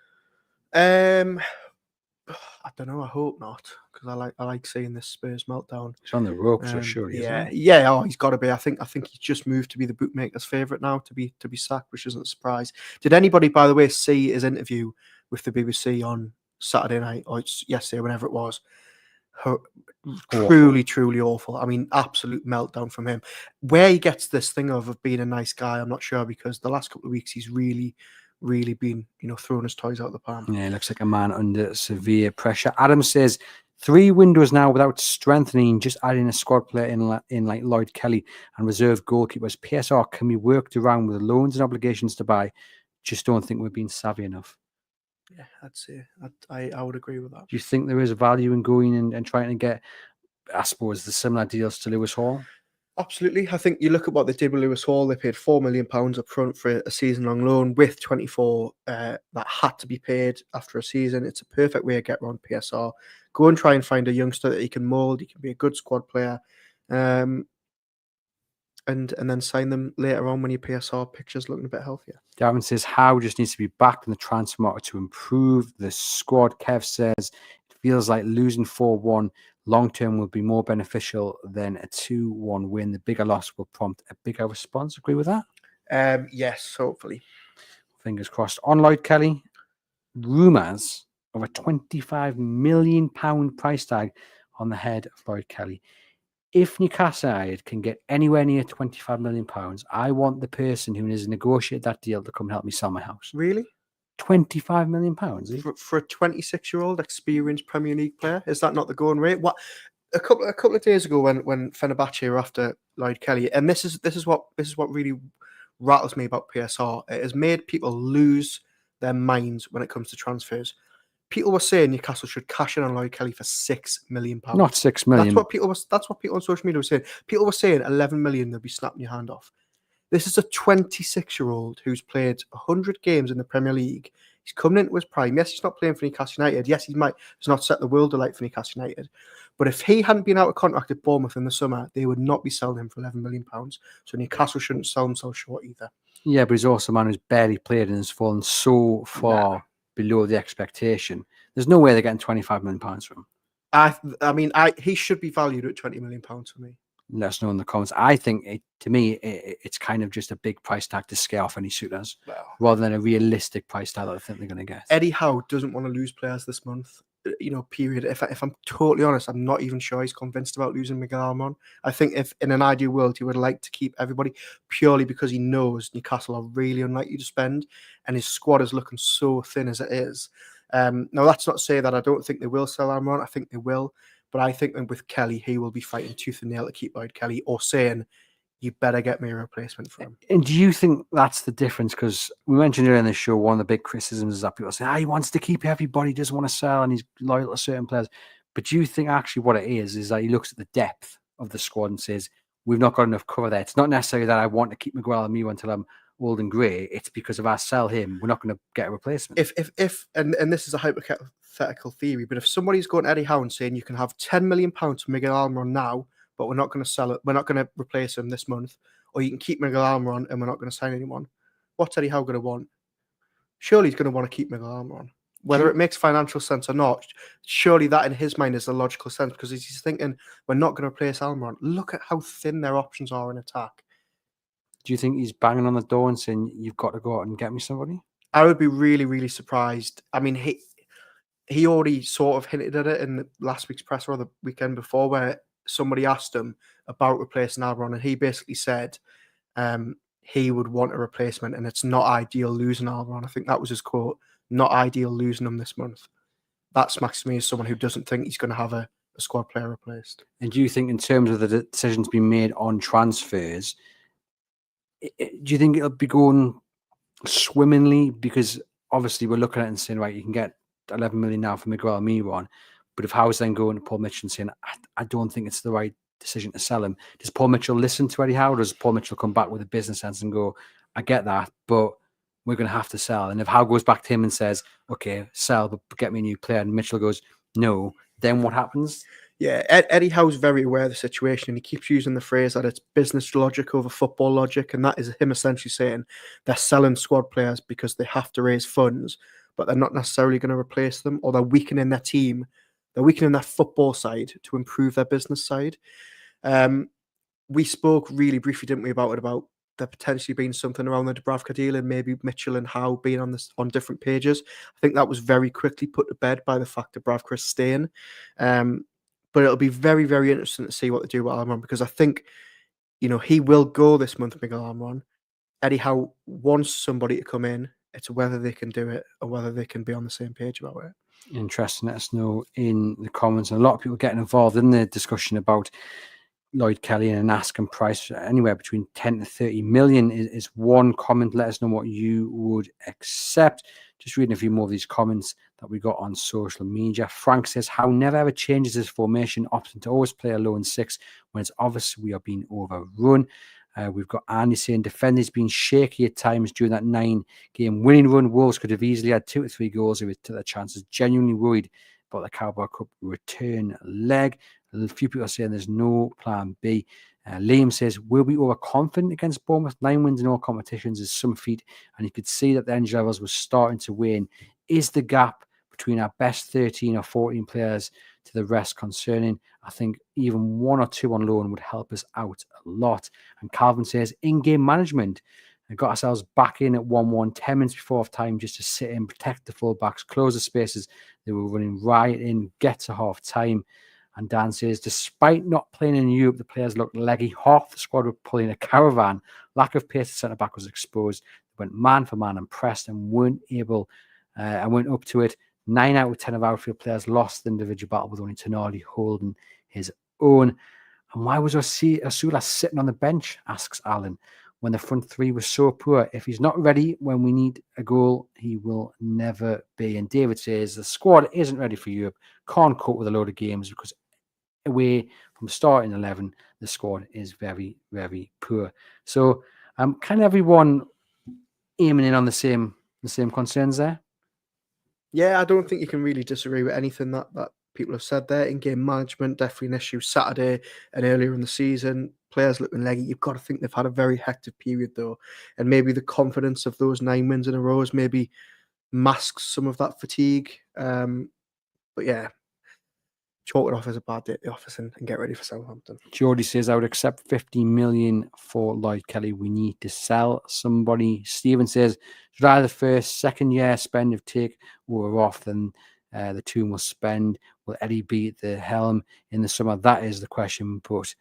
I don't know. I hope not, because I like seeing this Spurs meltdown. He's on the ropes for sure. Yeah. Oh, he's got to be. I think he's just moved to be the bookmaker's favourite now to be sacked, which isn't a surprise. Did anybody, by the way, see his interview with the BBC on Saturday night or yesterday, whenever it was? Truly awful. Absolute meltdown from him. Where he gets this thing of being a nice guy, I'm not sure, because the last couple of weeks he's really been, throwing his toys out the pan. Yeah, looks like a man under severe pressure. Adam says 3 windows now without strengthening, just adding a squad player in like Lloyd Kelly and reserve goalkeepers. PSR can be worked around with loans and obligations to buy. Just don't think we're being savvy enough. Yeah, I'd say I would agree with that. Do you think there is value in going and trying to get, I suppose, the similar deals to Lewis Hall? Absolutely. I think you look at what they did with Lewis Hall. They paid £4 million up front for a season-long loan with 24 that had to be paid after a season. It's a perfect way to get around PSR. Go and try and find a youngster that he can mould. He can be a good squad player. And then sign them later on when your PSR picture's looking a bit healthier. Darren says Howe just needs to be back in the transfer market to improve the squad. Kev says it feels like losing 4-1 long-term will be more beneficial than a 2-1 win. The bigger loss will prompt a bigger response. Agree with that? Yes, hopefully. Fingers crossed. On Lloyd Kelly, rumours of a £25 million price tag on the head of Lloyd Kelly. If Newcastle United can get anywhere near £25 million, I want the person who has negotiated that deal to come and help me sell my house. Really? £25 million? For a 26-year-old experienced Premier League player? Is that not the going rate? What a couple of days ago when Fenerbahce were after Lloyd Kelly, and this is what really rattles me about PSR. It has made people lose their minds when it comes to transfers. People were saying Newcastle should cash in on Lloyd Kelly for £6 million. Not £6 million. That's what people on social media were saying. People were saying 11 million, they'll be snapping your hand off. This is a 26-year-old who's played 100 games in the Premier League. He's coming into his prime. Yes, he's not playing for Newcastle United. Yes, he's not set the world alight for Newcastle United. But if he hadn't been out of contract at Bournemouth in the summer, they would not be selling him for £11 million. So Newcastle shouldn't sell himself short either. Yeah, but he's also a man who's barely played and has fallen so far below the expectation. There's no way they're getting £25 million from him. He should be valued at £20 million for me. Let us know in the comments. I think it's kind of just a big price tag to scare off any suitors, rather than a realistic price tag that I think they're going to get. Eddie Howe doesn't want to lose players this month. Period. If I'm totally honest, I'm not even sure he's convinced about losing Miguel Almiron. I think if in an ideal world he would like to keep everybody, purely because he knows Newcastle are really unlikely to spend, and his squad is looking so thin as it is. Now that's not to say that I don't think they will sell Almiron. I think they will, but I think that with Kelly, he will be fighting tooth and nail to keep Lloyd Kelly, or saying, "You better get me a replacement for him." And do you think that's the difference? Because we mentioned earlier in the show, one of the big criticisms is that people say, he wants to keep everybody, he doesn't want to sell, and he's loyal to certain players. But do you think actually what it is that he looks at the depth of the squad and says, we've not got enough cover there? It's not necessarily that I want to keep Miguel Almiron until I'm old and grey. It's because if I sell him, we're not going to get a replacement. If this is a hypothetical theory, but if somebody's going to Eddie Howe and saying you can have £10 million for Miguel Almiron now, but we're not going to sell it, we're not going to replace him this month, or you can keep Miguel Almiron and we're not going to sign anyone, what's Eddie Howe going to want? Surely he's going to want to keep Miguel Almiron. Whether it makes financial sense or not, surely that in his mind is the logical sense, because he's thinking, we're not going to replace Almiron. Look at how thin their options are in attack. Do you think he's banging on the door and saying, you've got to go out and get me somebody? I would be really, really surprised. I mean, he already sort of hinted at it in the last week's presser or the weekend before, where somebody asked him about replacing Almiron, and he basically said he would want a replacement, and it's not ideal losing Almiron. I think that was his quote. Not ideal losing him this month. That smacks me as someone who doesn't think he's going to have a squad player replaced. And do you think, in terms of the decisions being made on transfers, do you think it'll be going swimmingly? Because obviously we're looking at it and saying, right, you can get 11 million now for Miguel Almiron, but if Howe's then going to Paul Mitchell and saying, I don't think it's the right decision to sell him, does Paul Mitchell listen to Eddie Howe, or does Paul Mitchell come back with a business sense and go, I get that, but we're going to have to sell? And if Howe goes back to him and says, okay, sell, but get me a new player, and Mitchell goes, no, then what happens? Yeah, Eddie Howe's very aware of the situation, and he keeps using the phrase that it's business logic over football logic, and that is him essentially saying they're selling squad players because they have to raise funds, but they're not necessarily going to replace them, or they're weakening their team. They're weakening their football side to improve their business side. We spoke really briefly, didn't we, about there potentially being something around the Dubravka deal, and maybe Mitchell and Howe being on different pages. I think that was very quickly put to bed by the fact that Dubravka is staying. But it'll be very, very interesting to see what they do with Almiron, because I think, he will go this month, Miguel Almiron. Eddie Howe wants somebody to come in. It's whether they can do it or whether they can be on the same page about it. Interesting. Let us know in the comments. And a lot of people getting involved in the discussion about Lloyd Kelly and an asking price anywhere between 10 to 30 million is one comment. Let us know what you would accept. Just reading a few more of these comments that we got on social media. Frank says, Howe never ever changes his formation, opting to always play a lone six when it's obvious we are being overrun. We've got Andy saying, defenders being shaky at times during that 9-game winning run. Wolves could have easily had 2 to 3 goals if it took their chances. Genuinely worried about the Carabao Cup return leg. A few people are saying there's no plan B. Liam says, will we overconfident against Bournemouth? 9 wins in all competitions is some feat, and you could see that the energy levels were starting to wane. Is the gap between our best 13 or 14 players to the rest concerning? I think even 1 or 2 on loan would help us out a lot. And Calvin says, in-game management. And got ourselves back in at 1-1, 10 minutes before half time, just to sit in, protect the fullbacks, close the spaces they were running right in, get to half time. And Dan says, despite not playing in Europe, the players looked leggy. Half the squad were pulling a caravan. Lack of pace at centre-back was exposed. They went man for man and pressed and weren't up to it. 9 out of 10 of outfield players lost the individual battle, with only Tonali holding his own. And why was Osula sitting on the bench, asks Alan, when the front three was so poor? If he's not ready when we need a goal, he will never be. And David says, the squad isn't ready for Europe. Can't cope with a load of games because away from starting 11, the squad is very, very poor. So can everyone aiming in on the same concerns there? Yeah, I don't think you can really disagree with anything that people have said there. In-game management, definitely an issue Saturday and earlier in the season. Players looking leggy. You've got to think they've had a very hectic period, though. And maybe the confidence of those 9 wins in a row has maybe masks some of that fatigue. But yeah, chalk it off as a bad day at the office and get ready for Southampton. Geordie says, I would accept 50 million for Lloyd Kelly. We need to sell somebody. Stephen says, should either first, second year spend if take or off, then the two must spend. Will Eddie be at the helm in the summer? That is the question, but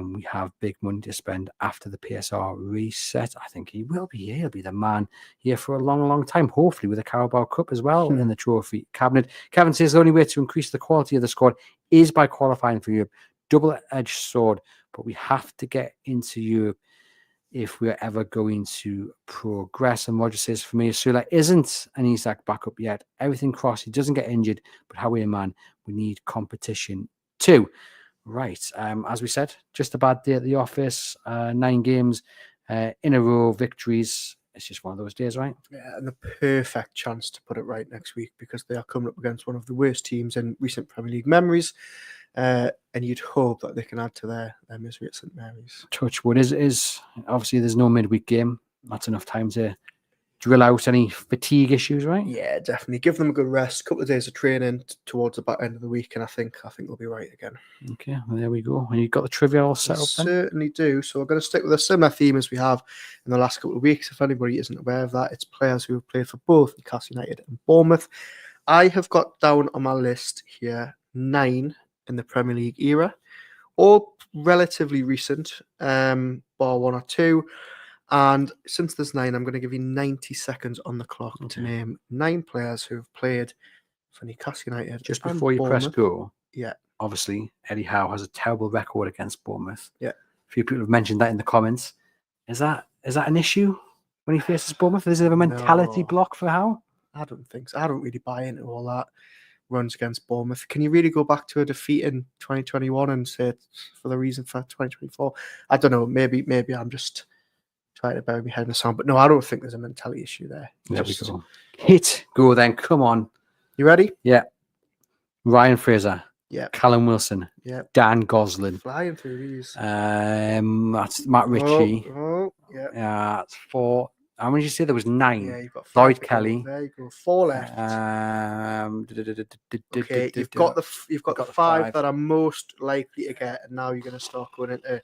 we have big money to spend after the PSR reset. I think he will be here. He'll be the man here for a long, long time, hopefully with a Carabao Cup as well in the trophy cabinet. Kevin says the only way to increase the quality of the squad is by qualifying for Europe. Double-edged sword, but we have to get into Europe if we're ever going to progress. And Roger says, for me, Sula isn't an Isak backup yet. Everything crossed. He doesn't get injured, but how we man, we need competition too. Right. As we said, just a bad day at the office. 9 games in a row, victories. It's just one of those days, right? Yeah, and the perfect chance to put it right next week because they are coming up against one of the worst teams in recent Premier League memories. And you'd hope that they can add to their misery at St Mary's. Touchwood is obviously there's no midweek game. That's enough time to drill out any fatigue issues, right? Yeah, definitely. Give them a good rest. Couple of days of training towards the back end of the week, and I think they'll be right again. Okay, well, there we go. And you've got the trivia all set up then? Certainly do. So we're going to stick with a similar theme as we have in the last couple of weeks. If anybody isn't aware of that, it's players who have played for both Newcastle United and Bournemouth. I have got down on my list here 9 in the Premier League era, all relatively recent, bar 1 or 2. And since there's 9, I'm going to give you 90 seconds on the clock to name 9 players who have played for Newcastle United. Just before you press go, yeah. Obviously, Eddie Howe has a terrible record against Bournemouth. Yeah. A few people have mentioned that in the comments. Is that an issue when he faces Bournemouth? Is there a mentality block for Howe? I don't think so. I don't really buy into all that. Runs against Bournemouth. Can you really go back to a defeat in 2021 and say it's for the reason for 2024? I don't know. Maybe I'm just trying to bury my head in the sand. But no, I don't think there's a mentality issue there. There we go. Hit go then. Come on. You ready? Yeah. Ryan Fraser. Yeah. Callum Wilson. Yeah. Dan Gosling. Flying through these. That's Matt Ritchie. Yeah. That's 4. How many did you say there was 9? Yeah, you've got 5. Lloyd Kelly. There you go. 4 left. Okay, you've got the 5 that are most likely to get, and now you're going to start going into.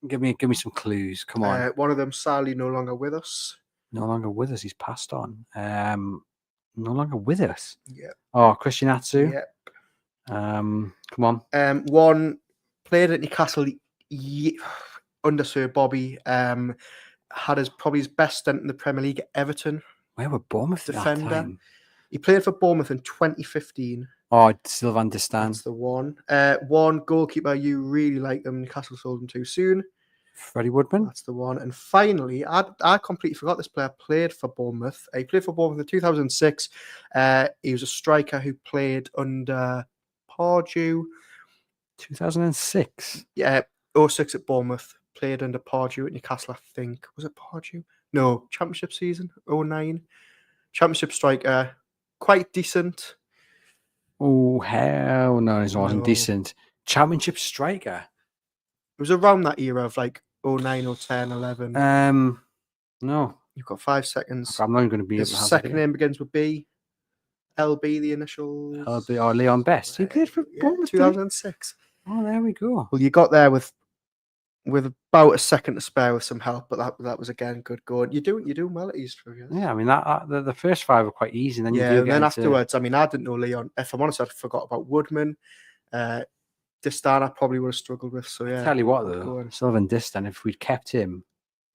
Give me some clues. Come on. One of them sadly no longer with us. No longer with us. He's passed on. No longer with us. Yeah. Oh, Christian Atsu. Yeah. Come on. One played at Newcastle under Sir Bobby. Had probably his best stint in the Premier League at Everton. Where were Bournemouth defender? At that time? He played for Bournemouth in 2015. Oh, Sylvan Distan. That's the one. One goalkeeper you really like them. Newcastle sold him too soon. Freddie Woodman. That's the one. And finally, I completely forgot this player played for Bournemouth. He played for Bournemouth in 2006. He was a striker who played under Pardew. 2006? Yeah, 06 at Bournemouth. Played under Pardew at Newcastle, I think. Was it Pardew? No, Championship season, 09. Championship striker, quite decent. Oh, hell no, he wasn't decent. Championship striker? It was around that era of like 09, 010, 11. No. You've got 5 seconds. I'm not going to be able His to have second name begins with B. LB, the initials. LB, or Leon Best. He played for Bournemouth. 2006. Oh, there we go. Well, you got there with about a second to spare with some help, but that was again good going. You're doing well at East Trivia. Yeah, I mean the first 5 were quite easy, and then and then afterwards, I mean, I didn't know Leon. If I'm honest, I forgot about Woodman. Distan, I probably would have struggled with. So yeah. Tell you what though, Sylvan Distan, if we'd kept him,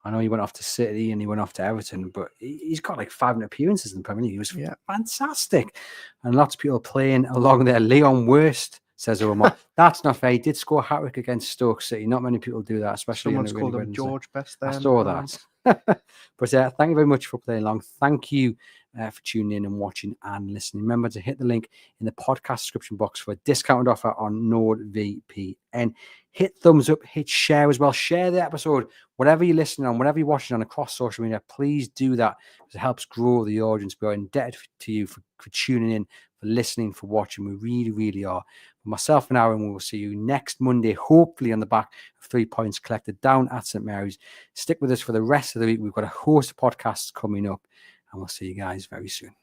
I know he went off to City and he went off to Everton, but he's got like 500 appearances in the Premier League. He was fantastic, and lots of people playing along there. Leon Worst. Says Omar. That's not fair. He did score a hat-trick against Stoke City. Not many people do that, especially. Someone's called him George Best there. I saw that. But thank you very much for playing along. Thank you for tuning in and watching and listening. Remember to hit the link in the podcast description box for a discounted offer on NordVPN. Hit thumbs up, hit share as well. Share the episode, whatever you're listening on, whatever you're watching on across social media. Please do that because it helps grow the audience. We are indebted to you for tuning in, for listening, for watching. We really, really are. For myself and Aaron, we will see you next Monday, hopefully on the back of 3 points collected down at St Mary's. Stick with us for the rest of the week. We've got a host of podcasts coming up, and we'll see you guys very soon.